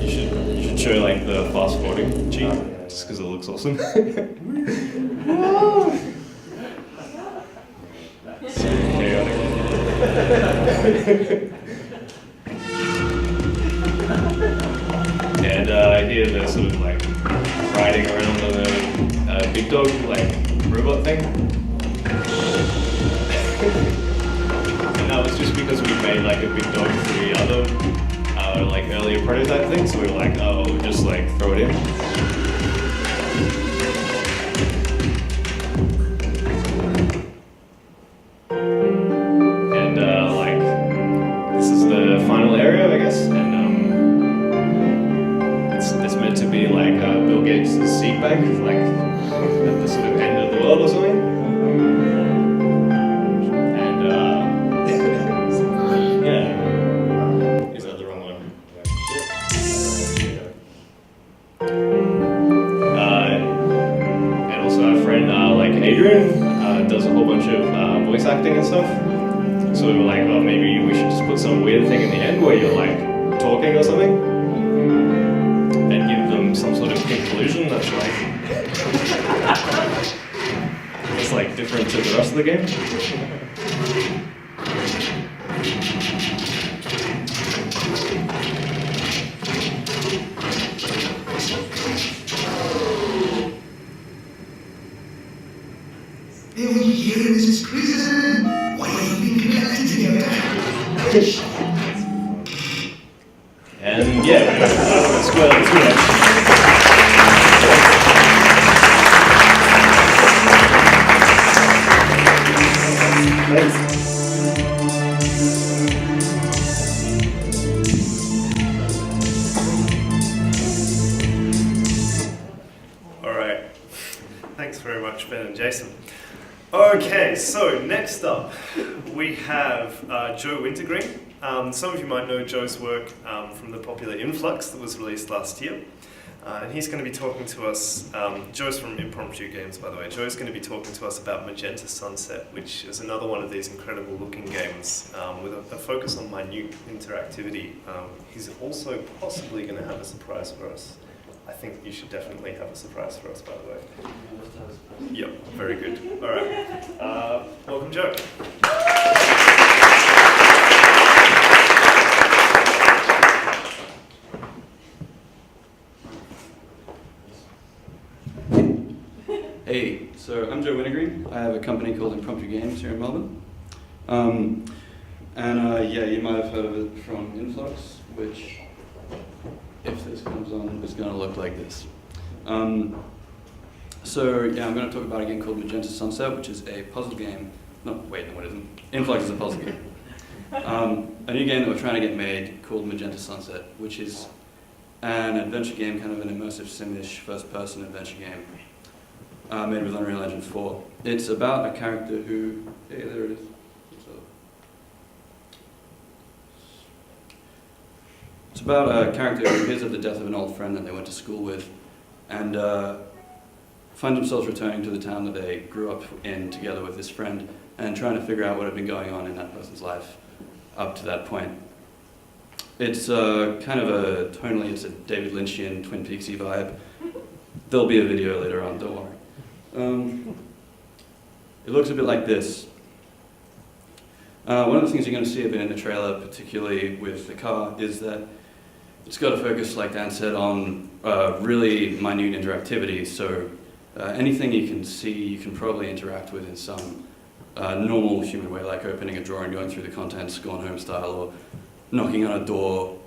You should show like the fast forwarding cheat just because it looks awesome. So chaotic. And here they're sort of like riding around on a big dog like robot thing. And that was just because we made like a big dog for the other like earlier prototype thing, so we were like, oh, we'll just like throw it in. And like this is the final area, I guess, and it's meant to be like Bill Gates' seed bank, like at the sort of end of the world or something. And yeah, is that the wrong one? And also our friend like Adrienne does a whole bunch of voice acting and stuff. So we were like, well, maybe we should just put some weird thing in the end where you're like talking or something, and give them some sort of conclusion that's like it's like different to the rest of the game. Every year this is prison. Why have you been connected here? And yeah, let's go. All right. Thanks very much, Ben and Jason. Okay, so next up we have Joe Wintergreen. Some of you might know Joe's work from the popular Influx that was released last year. And he's going to be talking to us, Joe's from Impromptu Games, by the way. Joe's going to be talking to us about Magenta Sunset, which is another one of these incredible looking games with a focus on minute interactivity. He's also possibly going to have a surprise for us. I think you should definitely have a surprise for us, by the way. Yep, very good. All right. Welcome, Joe. Hey, so I'm Joe Wintergreen. I have a company called Impromptu Games here in Melbourne. Yeah, you might have heard of it from Influx, which, if this comes on, is going to look like this. So yeah, I'm going to talk about a game called Magenta Sunset, which is a puzzle game. No, wait, no, it isn't. Influx is a puzzle game. A new game that we're trying to get made called Magenta Sunset, which is an adventure game, kind of an immersive sim-ish first-person adventure game. Made with Unreal Engine 4. It's about a character who... Hey, there it is. It's about a character who hears of the death of an old friend that they went to school with, and find themselves returning to the town that they grew up in together with this friend and trying to figure out what had been going on in that person's life up to that point. It's kind of tonally, it's a David Lynchian, Twin Peaksy vibe. There'll be a video later on, don't worry. It looks a bit like this. One of the things you're going to see a bit in the trailer, particularly with the car, is that it's got a focus, like Dan said, on really minute interactivity. So anything you can see, you can probably interact with in some normal human way, like opening a drawer and going through the contents, Gone Home style, or knocking on a door,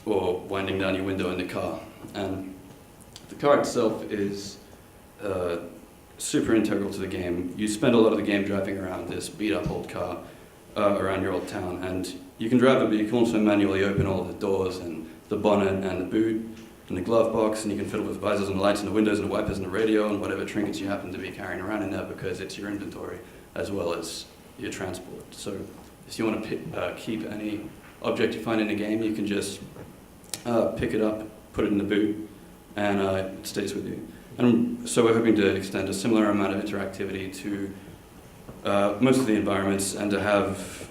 or winding down your window in the car. And the car itself is super integral to the game. You spend a lot of the game driving around this beat-up old car around your old town, and you can drive it, but you can also manually open all of the doors and the bonnet and the boot and the glove box, and you can fiddle with visors and the lights and the windows and the wipers and the radio and whatever trinkets you happen to be carrying around in there, because it's your inventory as well as your transport. So if you want to keep any object you find in the game, you can just pick it up, put it in the boot, and it stays with you. And so we're hoping to extend a similar amount of interactivity to most of the environments, and to have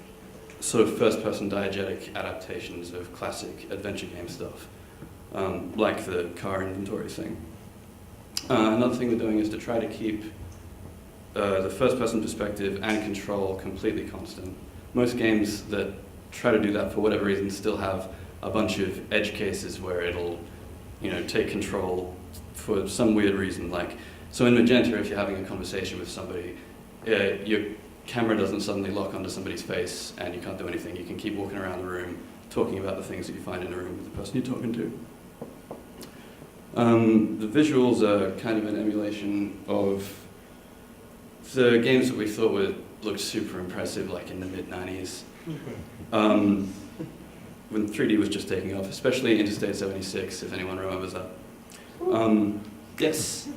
sort of first-person diegetic adaptations of classic adventure game stuff, like the car inventory thing. Another thing we're doing is to try to keep the first-person perspective and control completely constant. Most games that try to do that for whatever reason still have a bunch of edge cases where it'll, take control for some weird reason. Like, so in Magenta, if you're having a conversation with somebody, your camera doesn't suddenly lock onto somebody's face and you can't do anything. You can keep walking around the room, talking about the things that you find in the room with the person you're talking to. The visuals are kind of an emulation of the games that we thought looked super impressive, like in the mid-90s. When 3D was just taking off, especially Interstate 76, if anyone remembers that. Yes.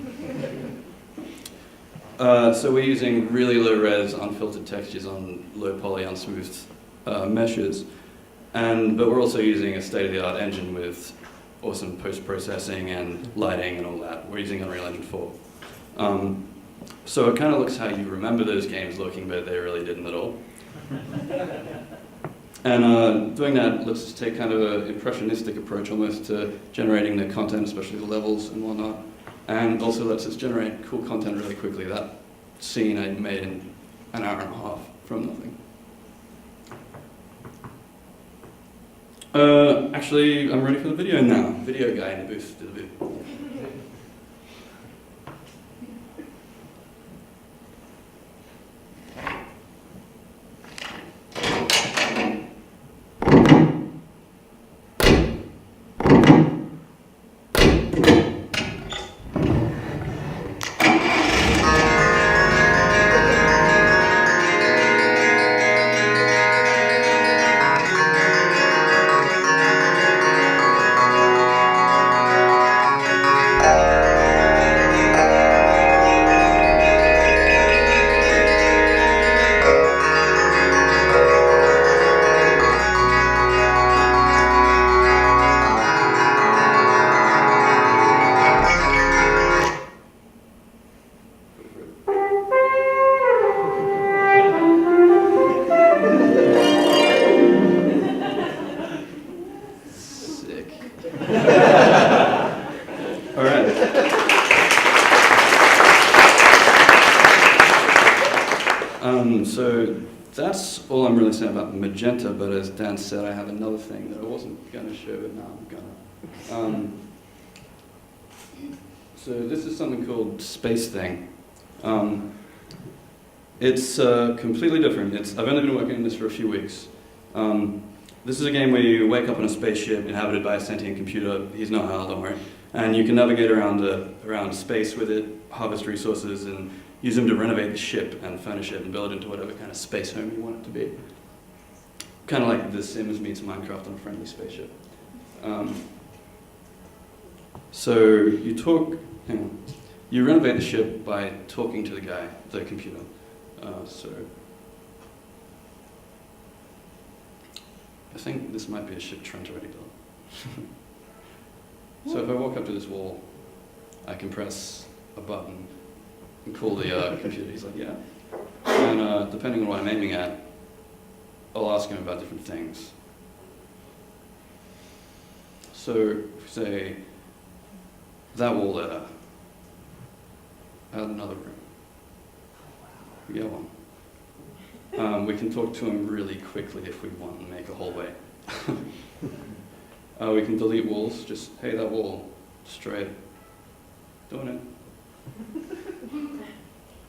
So we're using really low-res, unfiltered textures on low poly, unsmoothed meshes, but we're also using a state-of-the-art engine with awesome post-processing and lighting and all that. We're using Unreal Engine 4. So it kind of looks how you remember those games looking, but they really didn't at all. And doing that lets us take kind of an impressionistic approach almost to generating the content, especially the levels and whatnot, and also lets us generate cool content really quickly. That scene I made in an hour and a half from nothing. Actually, I'm ready for the video now. Video guy in the booth did the booth. So that's all I'm really saying about Magenta, but as Dan said, I have another thing that I wasn't going to show, but now I'm going to. So this is something called Spacething. It's completely different. I've only been working on this for a few weeks. This is a game where you wake up on a spaceship inhabited by a sentient computer. He's not Hal, don't worry. And you can navigate around space with it, harvest resources, and use them to renovate the ship and furnish it and build it into whatever kind of space home you want it to be. Kind of like The Sims meets Minecraft on a friendly spaceship. So you renovate the ship by talking to the computer. So I think this might be a ship Trent already built. So if I walk up to this wall, I can press a button and call the computer. He's like, yeah. And depending on what I'm aiming at, I'll ask him about different things. So, if we say, that wall there, add another room. We get one. We can talk to him really quickly if we want and make a hallway. We can delete walls, just, hey, that wall, destroy it. Doing it.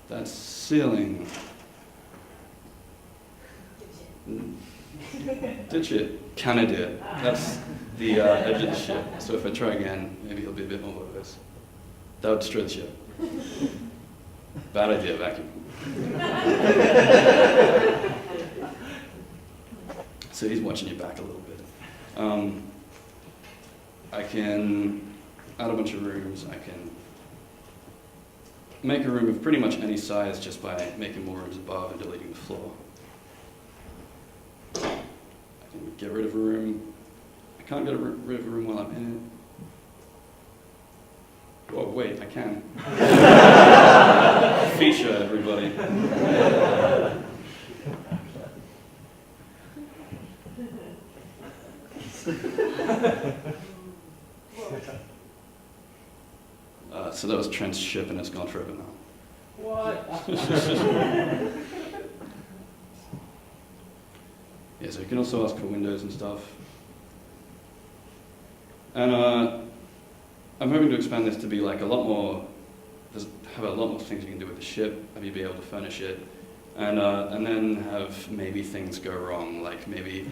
That ceiling. Ditch it. Can I do it? That's the edge of the ship. So if I try again, maybe he'll be a bit more verbose. That would destroy the ship. Bad idea, vacuum. So he's watching you back a little bit. I can add a bunch of rooms. I can make a room of pretty much any size just by making more rooms above and deleting the floor. I can get rid of a room. I can't get rid of a room while I'm in it. Oh, wait, I can. Feature, everybody. So that was Trent's ship and it's gone forever now. What? Yeah, so you can also ask for windows and stuff. And I'm hoping to expand this to be like a lot more, have a lot more things you can do with the ship, have you be able to furnish it, and then have maybe things go wrong, like maybe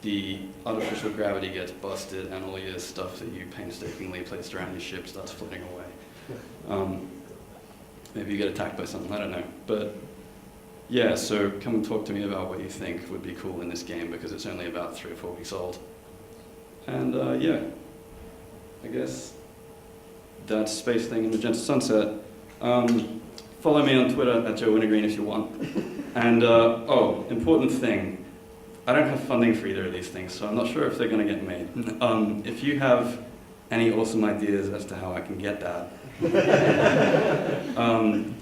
the artificial gravity gets busted and all your stuff that you painstakingly placed around your ship starts floating away. Maybe you get attacked by something, I don't know. But yeah, so come and talk to me about what you think would be cool in this game because it's only about 3 or 4 weeks old. And yeah, I guess that's Spacething and Magenta Sunset. Follow me on Twitter at JoeWintergreen if you want. And oh, important thing. I don't have funding for either of these things, so I'm not sure if they're going to get made. If you have any awesome ideas as to how I can get that,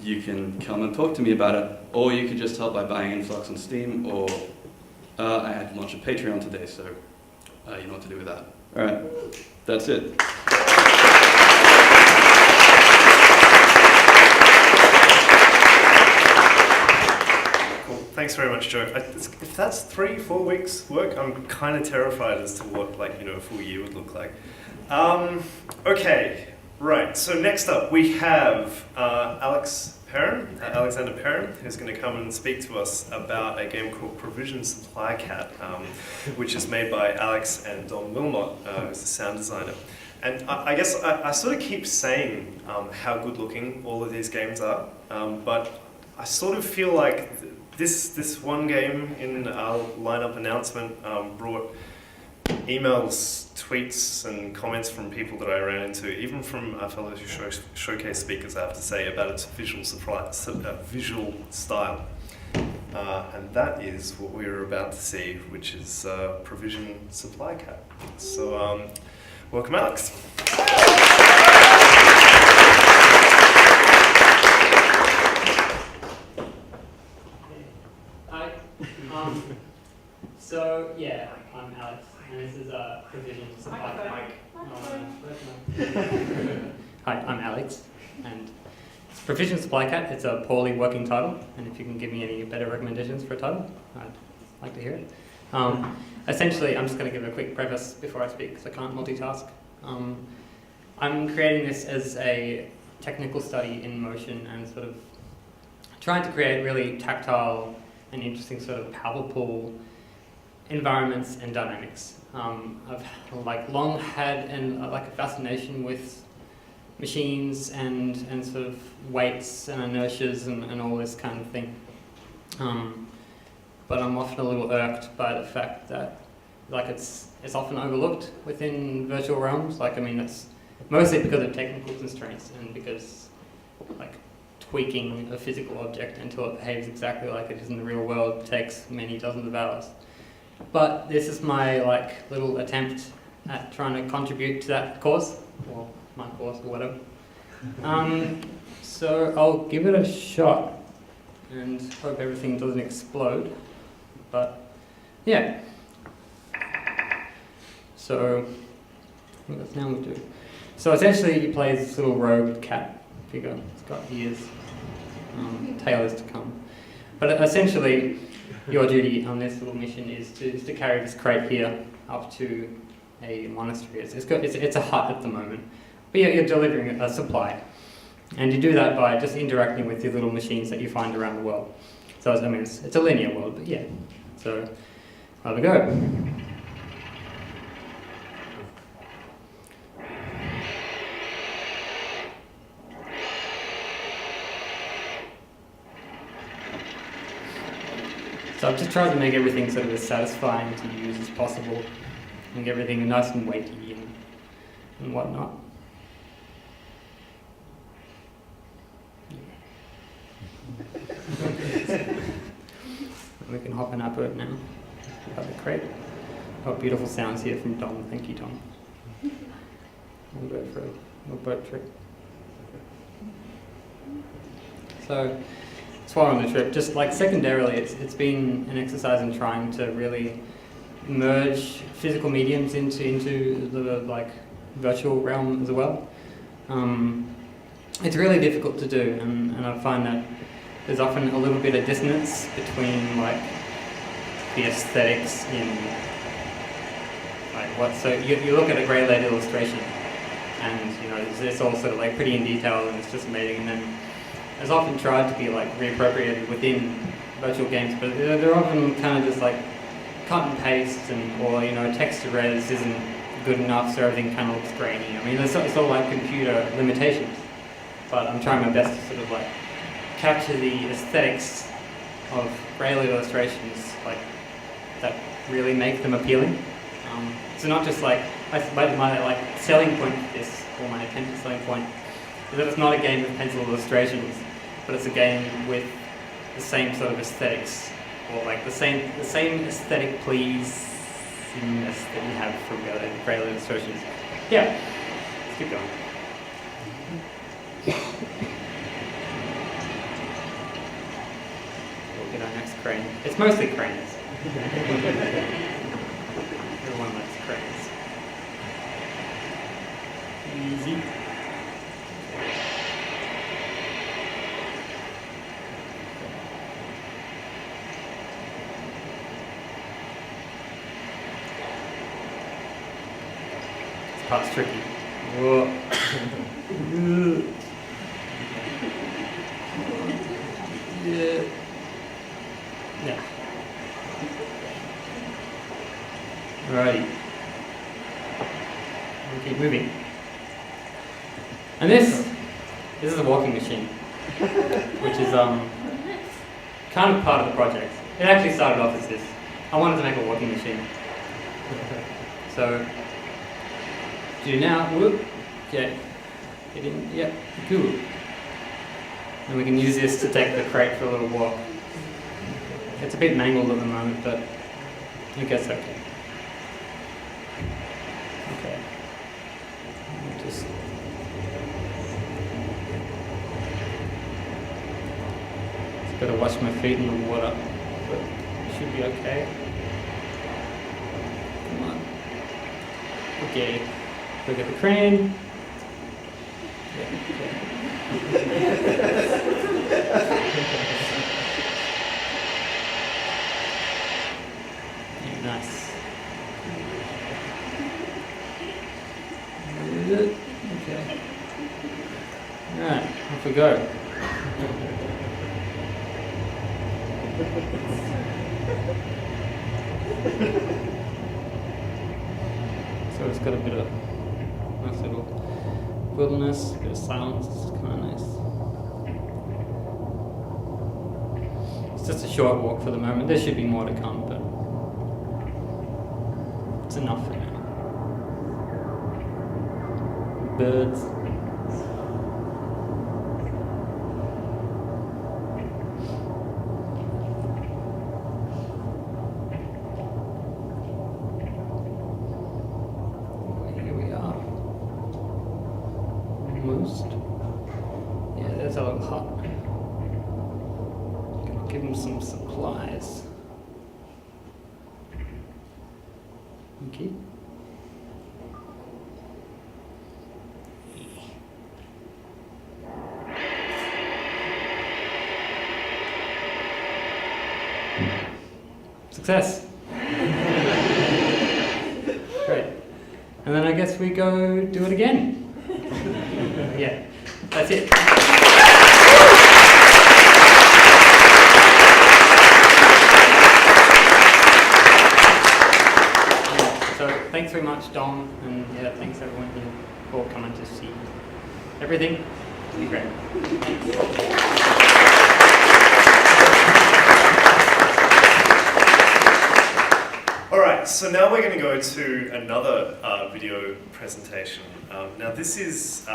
you can come and talk to me about it, or you could just help by buying Influx on Steam, or I had launched a Patreon today, so you know what to do with that. All right, that's it. Thanks very much, Joe. If that's 3-4 weeks work, I'm kind of terrified as to what a full year would look like. Okay, right. So next up we have Alexander Perrin, who's going to come and speak to us about a game called Provision Supply Cat, which is made by Alex and Don Wilmot, who's the sound designer. And I guess I sort of keep saying how good looking all of these games are, but I sort of feel like this one game in our lineup announcement brought emails, tweets, and comments from people that I ran into, even from our fellow showcase speakers, I have to say, about its visual style. And that is what we're about to see, which is Provision Supply Cat. So, welcome, Alex. Hi. So yeah, I'm Alex, and this is a Provision Supply Cat. Hi, I'm Alex, and it's Provision Supply Cat. It's a poorly working title, and if you can give me any better recommendations for a title, I'd like to hear it. Essentially, I'm just going to give a quick preface before I speak, because I can't multitask. I'm creating this as a technical study in motion and sort of trying to create really tactile and interesting sort of palpable environments and dynamics. I've long had a fascination with machines and sort of weights and inertias and all this kind of thing. But I'm often a little irked by the fact that it's often overlooked within virtual realms. It's mostly because of technical constraints and because tweaking a physical object until it behaves exactly like it is in the real world takes many dozens of hours. But this is my little attempt at trying to contribute to that cause, or my cause, or whatever. So I'll give it a shot and hope everything doesn't explode. But yeah. So what now we do? So essentially you play this little rogue cat figure. It's got ears, tail is to come. But essentially your duty on this little mission is to carry this crate here up to a monastery. It's a hut at the moment, but you're delivering a supply. And you do that by just interacting with the little machines that you find around the world. So I mean, it's a linear world, but yeah. So, there we go. So I've just tried to make everything sort of as satisfying to use as possible. Make everything nice and weighty and whatnot. We can hop an upper now. About the crate. Oh, beautiful sounds here from Dom. Thank you, Dom. We'll go for a boat trip. So, that's why on the trip. Just like secondarily, it's been an exercise in trying to really merge physical mediums into the like virtual realm as well. It's really difficult to do, and I find that there's often a little bit of dissonance between like the aesthetics in like what. So you look at a grey lead illustration, and you know it's all sort of like pretty in detail, and it's just amazing. And then it's often tried to be like reappropriated within virtual games, but they're often kind of just like cut and paste, and or you know text to res isn't good enough, so everything kind of looks grainy. I mean, it's all like computer limitations, but I'm trying my best to sort of like capture the aesthetics of grey illustrations like that really make them appealing. So not just like my like selling point for this, or my attempted selling point, is that it's not a game with pencil illustrations, but it's a game with the same sort of aesthetics, or like the same aesthetic pleasiness that you have from grey illustrations. Yeah, let's keep going. We'll get our next crane. It's mostly cranes. Everyone likes cranes. Easy. This part's tricky. Whoa. Yeah. Yeah. Alrighty. We'll keep moving. And this is a walking machine, which is kind of part of the project. It actually started off as this. I wanted to make a walking machine. So, do now, whoop, okay, get in, yep, cool. And we can use this to take the crate for a little walk. It's a bit mangled at the moment, but I guess okay. Okay. Just gotta wash my feet in the water, but it should be okay. Come on. Okay. Look at the crane. Yeah, okay. Yeah, nice. Okay. Alright, off we go. So it's got a bit of nice little wilderness, a bit of silence, it's kind of nice. It's just a short walk for the moment. There should be more to come, but it's enough for now. Birds. some supplies. Okay. Success. Great. And then I guess we go do it again. Yeah, that's it. So thanks very much, Dom, and yeah, thanks everyone here for coming to see everything. It's been great. Alright, so now we're going to go to another video presentation. Now this is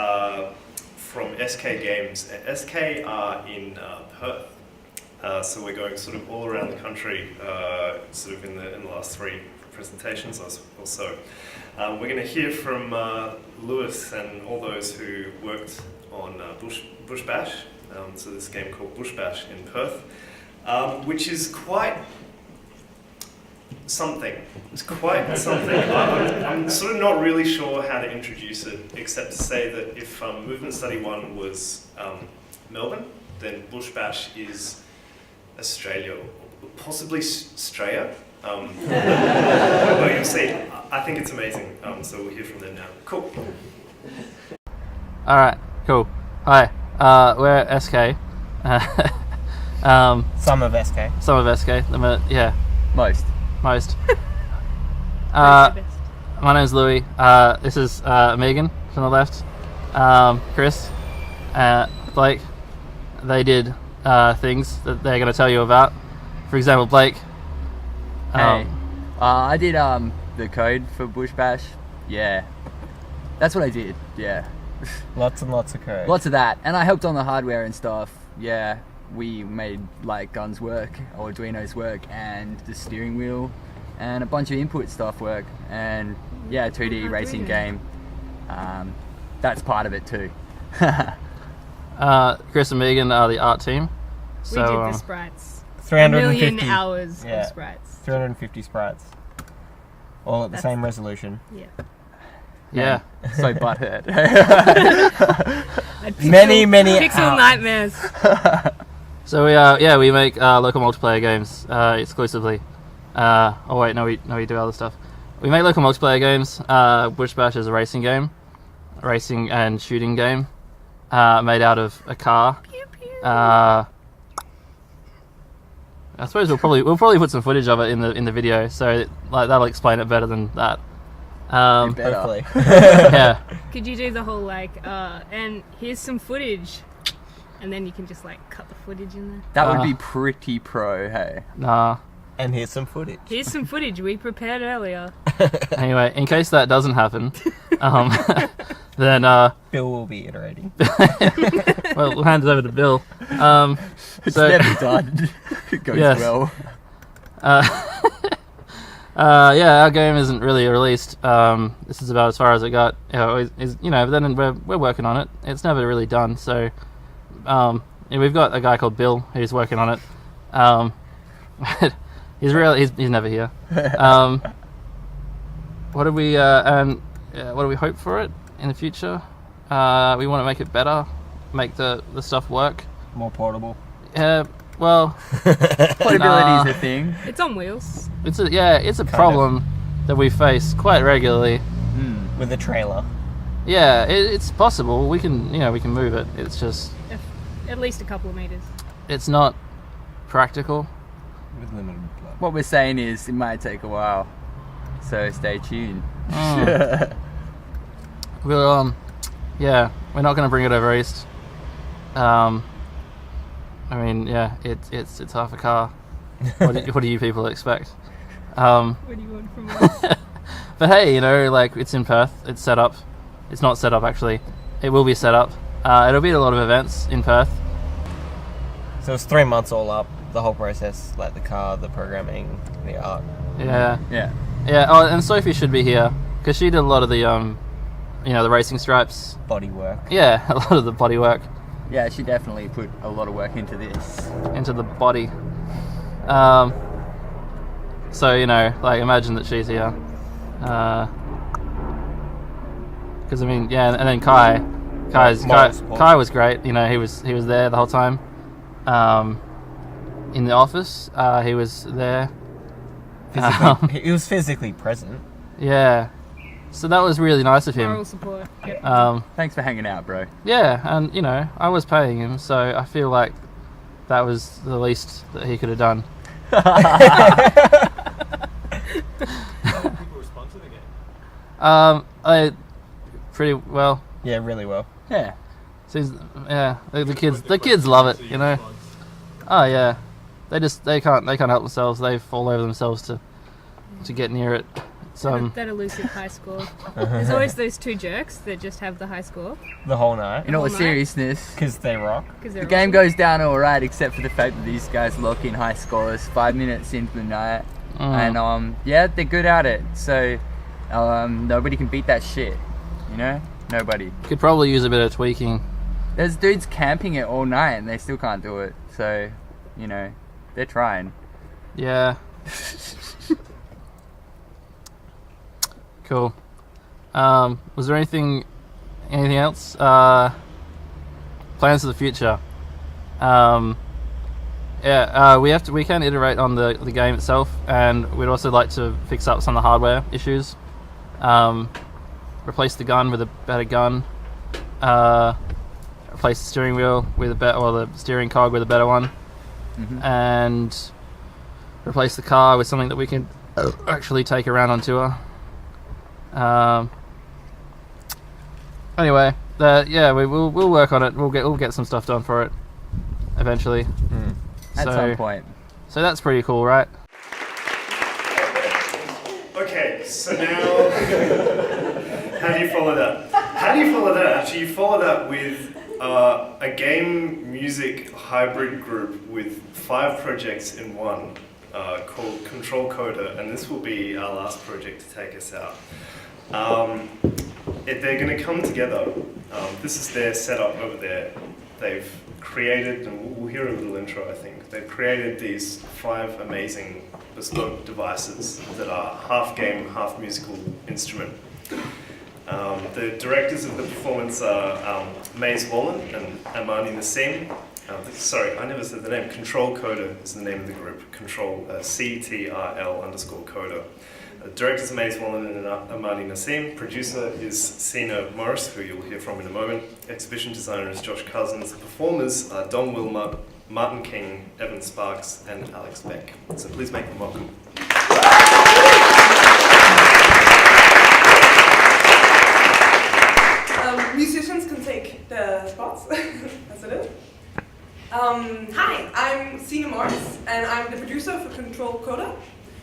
from SK Games. SK are in Perth. So we're going sort of all around the country, sort of in the last 3 presentations or so. We're going to hear from Lewis and all those who worked on Bush Bash, so this game called Bush Bash in Perth, which is quite something. It's quite something. I'm sort of not really sure how to introduce it, except to say that if Movement Study 1 was Melbourne, then Bush Bash is Australia, or possibly Australia. But you'll see. I think it's amazing. So we'll hear from them now. Cool. All right. Cool. Hi. We're SK. Some of SK. Some of SK. Yeah. Most. My name's Louis. This is Megan from the left. Chris, Blake. They did things that they're going to tell you about. For example, Blake. Hey. I did the code for Bush Bash. Yeah. That's what I did. Yeah. Lots and lots of code. Lots of that. And I helped on the hardware and stuff. Yeah. We made like guns work, Arduino's work, and the steering wheel, and a bunch of input stuff work, and yeah, 2D racing game. That's part of it too. Chris and Megan are the art team. So, we did the sprites. 350 1 million hours of sprites. 350 sprites. All at the same resolution. Yeah. Yeah. So butthurt. Many pixel hours. nightmares. So we make local multiplayer games exclusively. Oh wait, no, we do other stuff. We make local multiplayer games. Bush Bash is a racing and shooting game, made out of a car. Pew, pew. I suppose we'll probably put some footage of it in the video, so like that'll explain it better than that. Hopefully. Yeah. Could you do the whole and here's some footage, and then you can just like cut the footage in there? That would be pretty pro, hey? Nah. And here's some footage. Here's some footage we prepared earlier. Anyway, in case that doesn't happen, then Bill will be iterating. Well, we'll hand it over to Bill. It's never done. It goes well. Our game isn't really released. This is about as far as it got. But then we're working on it. It's never really done. So, we've got a guy called Bill who's working on it. He's never here. What do we hope for it in the future? We want to make it better, make the stuff work. More portable. Well, portability is a thing. It's on wheels. It's a problem that we face quite regularly. With a trailer. Yeah, it's possible. We can move it. It's just At least a couple of meters. It's not practical. With limited blood. What we're saying is it might take a while, so stay tuned. We're not going to bring it over east. It's half a car. What do you people expect? What do you want from us? But hey, it's in Perth. It's set up. It's not set up actually. It will be set up. It'll be at a lot of events in Perth. So it's 3 months all up. The whole process, like the car, the programming, the art. Yeah. Oh, and Sophie should be here because she did a lot of the the racing stripes. Body work. Yeah, a lot of the body work. Yeah, she definitely put a lot of work into this. Into the body. So, you know, like, imagine that she's here. Because, I mean, yeah, and then Kai was great. You know, he was there the whole time. In the office, he was there. He was physically present. Yeah. So that was really nice of him. Moral support. Yep. Thanks for hanging out, bro. Yeah, and, you know, I was paying him, so I feel like that was the least that he could have done. People respond to the game? I pretty well. Yeah, really well. Yeah. Seems, yeah, the kids love it, you know. Oh yeah, they can't help themselves. They fall over themselves to get near it. That elusive high score. There's always those two jerks that just have the high score. The whole night. In all seriousness, because they rock. The game goes down all right, except for the fact that these guys lock in high scores 5 minutes into the night, and yeah, they're good at it. So nobody can beat that shit. You know, nobody. Could probably use a bit of tweaking. There's dudes camping it all night and they still can't do it. So, you know, they're trying. Yeah. Cool. Was there anything else? Plans for the future. We can iterate on the game itself, and we'd also like to fix up some of the hardware issues. Replace the gun with a better gun. Replace the steering wheel with the steering cog with a better one, and replace the car with something that we can actually take around on tour. Anyway, we'll work on it. We'll get some stuff done for it eventually. At some point. So that's pretty cool, right? Okay, so now how do you follow that? Actually, you follow that with a game music hybrid group with 5 projects in one called Control Coder, and this will be our last project to take us out. They're going to come together. This is their setup over there. They've created, and we'll hear a little intro, I think. They've created these 5 amazing bespoke devices that are half game, half musical instrument. The directors of the performance are Maze Wallen and Amani Nassim. Sorry, I never said the name. Control Coder is the name of the group. Control, CTRL_Coder. Directors are Maze Wallen and Amani Nassim. Producer is Sina Morris, who you'll hear from in a moment. Exhibition designer is Josh Cousins. Performers are Don Wilmot, Martin King, Evan Sparks, and Alex Beck. So please make them welcome. Musicians can take the spots, as it is. Hi, I'm Sina Morris, and I'm the producer for Control Coder.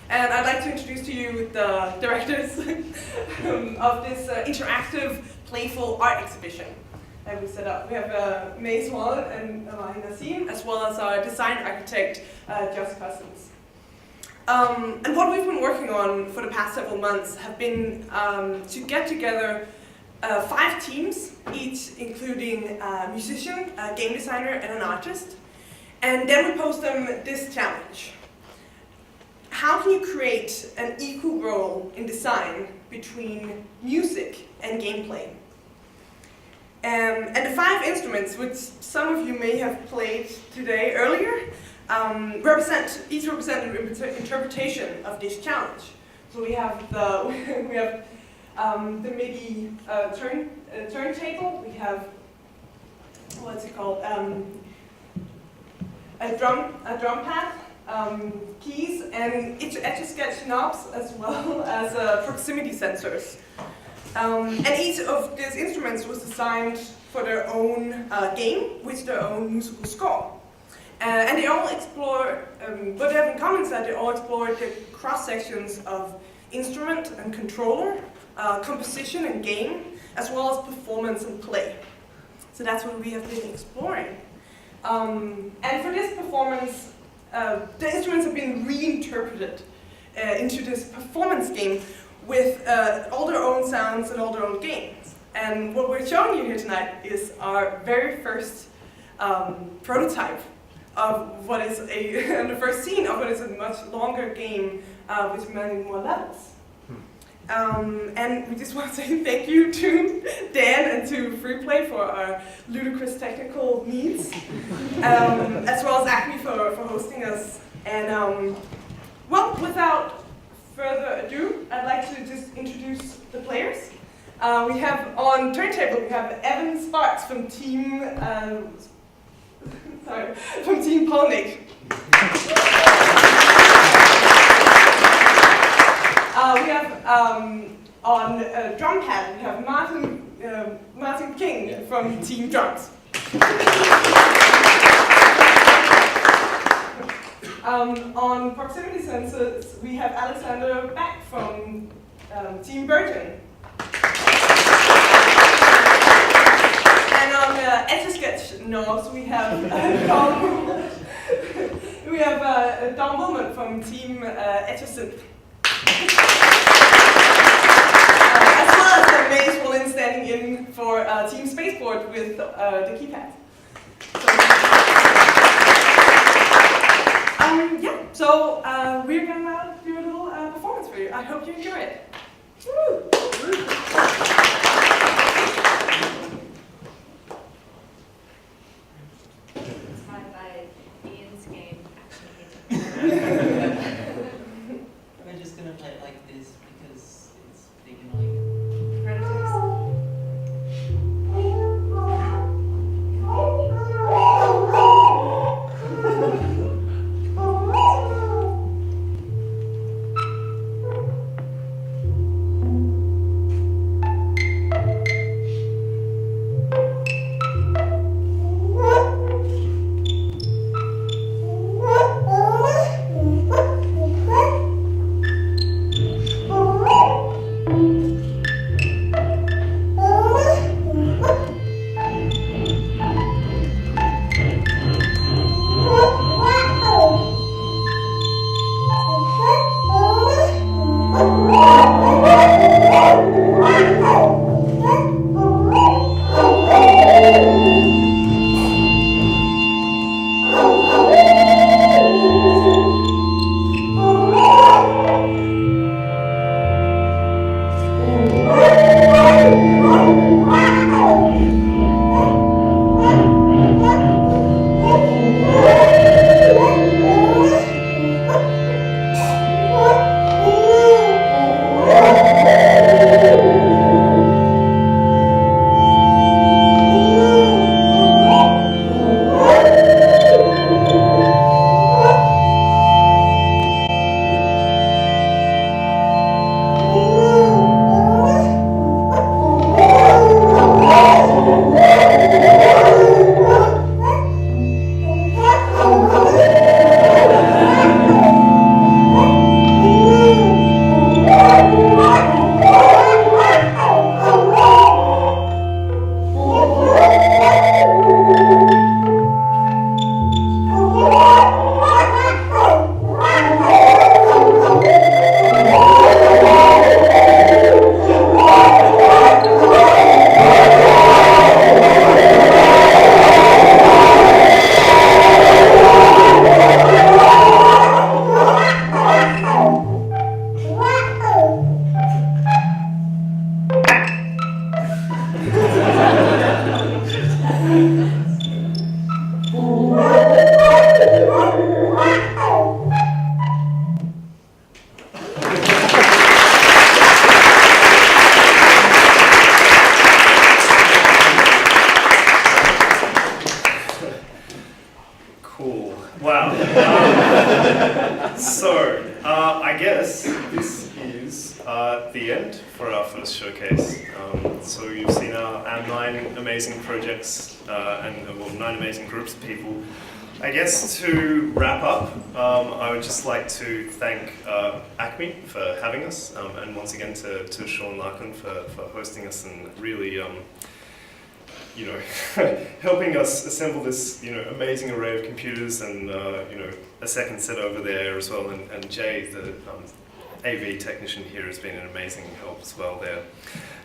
And I'd like to introduce to you the directors of this interactive, playful art exhibition that we set up. We have Maze Wallen and Amani Nassim, as well as our design architect, Josh Cousins. And what we've been working on for the past several months have been to get together 5 teams, each including a musician, a game designer, and an artist. And then we pose them this challenge. How can you create an equal role in design between music and gameplay? And the 5 instruments, which some of you may have played today earlier, each represent an interpretation of this challenge. So we have the MIDI turntable. We have what's it called? A drum pad. Keys and Etch-a-Sketch knobs, as well as proximity sensors. And each of these instruments was designed for their own game with their own musical score. And they all explore, what they have in common is that they all explore the cross-sections of instrument and controller, composition and game, as well as performance and play. So that's what we have been exploring. And for this performance, the instruments have been reinterpreted into this performance game with all their own sounds and all their own games. And what we're showing you here tonight is our very first prototype of what is the first scene of what is a much longer game with many more levels. And we just want to say thank you to Dan and to Freeplay for our ludicrous technical needs, as well as Acme for hosting us. And well, without further ado, I'd like to just introduce the players. We have on turntable, we have Evan Sparks from Team Polnick. We have on drum pad, we have Martin King from Team Drums. On proximity sensors, we have Alexander Back from Team Burton. And on Etch-a-Sketch knobs, we have Don Woolman from Team Etch-a-Synth. As well as Maze Wallin standing in for Team Spaceport with the keypad. So we're gonna do a little performance for you. I hope you enjoy it. Woo! Inspired by Ian's game, We're just gonna play it like this because it's big and like. I guess this is the end for our first showcase. So you've seen our 9 amazing projects and 9 amazing groups of people. I guess to wrap up, I would just like to thank Acme for having us, and once again to Sean Larkin for hosting us and really, helping us assemble this, amazing array of computers and, a second set over there as well, and Jay, the AV technician here has been an amazing help as well there.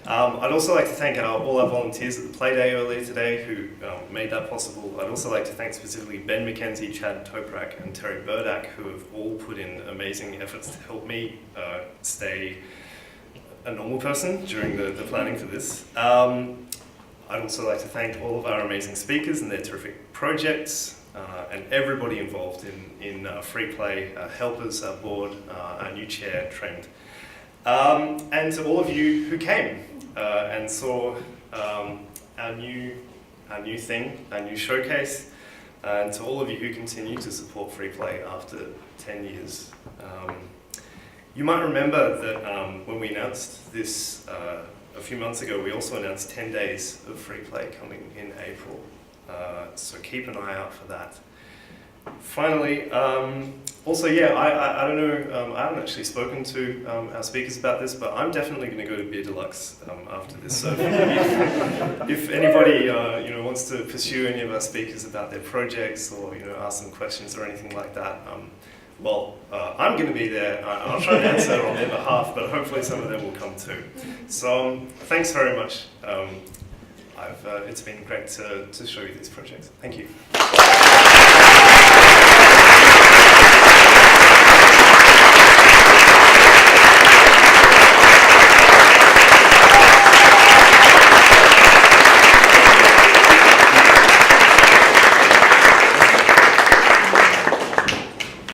I'd also like to thank all our volunteers at the Playday earlier today who made that possible. I'd also like to thank specifically Ben McKenzie, Chad Toprak, and Terry Burdak, who have all put in amazing efforts to help me stay a normal person during the planning for this. I'd also like to thank all of our amazing speakers and their terrific projects, and everybody involved in Freeplay, our helpers, our board, our new chair, Trent, and to all of you who came and saw our new thing, our new showcase, and to all of you who continue to support Freeplay after 10 years. You might remember that when we announced this a few months ago, we also announced 10 days of Freeplay coming in April. So keep an eye out for that. Finally, also, yeah, I don't know, I haven't actually spoken to our speakers about this, but I'm definitely going to go to Beer Deluxe after this. So if anybody wants to pursue any of our speakers about their projects or ask them questions or anything like that, well, I'm going to be there. I'll try to answer on their behalf, but hopefully some of them will come too. So thanks very much. It's been great to show you these projects. Thank you.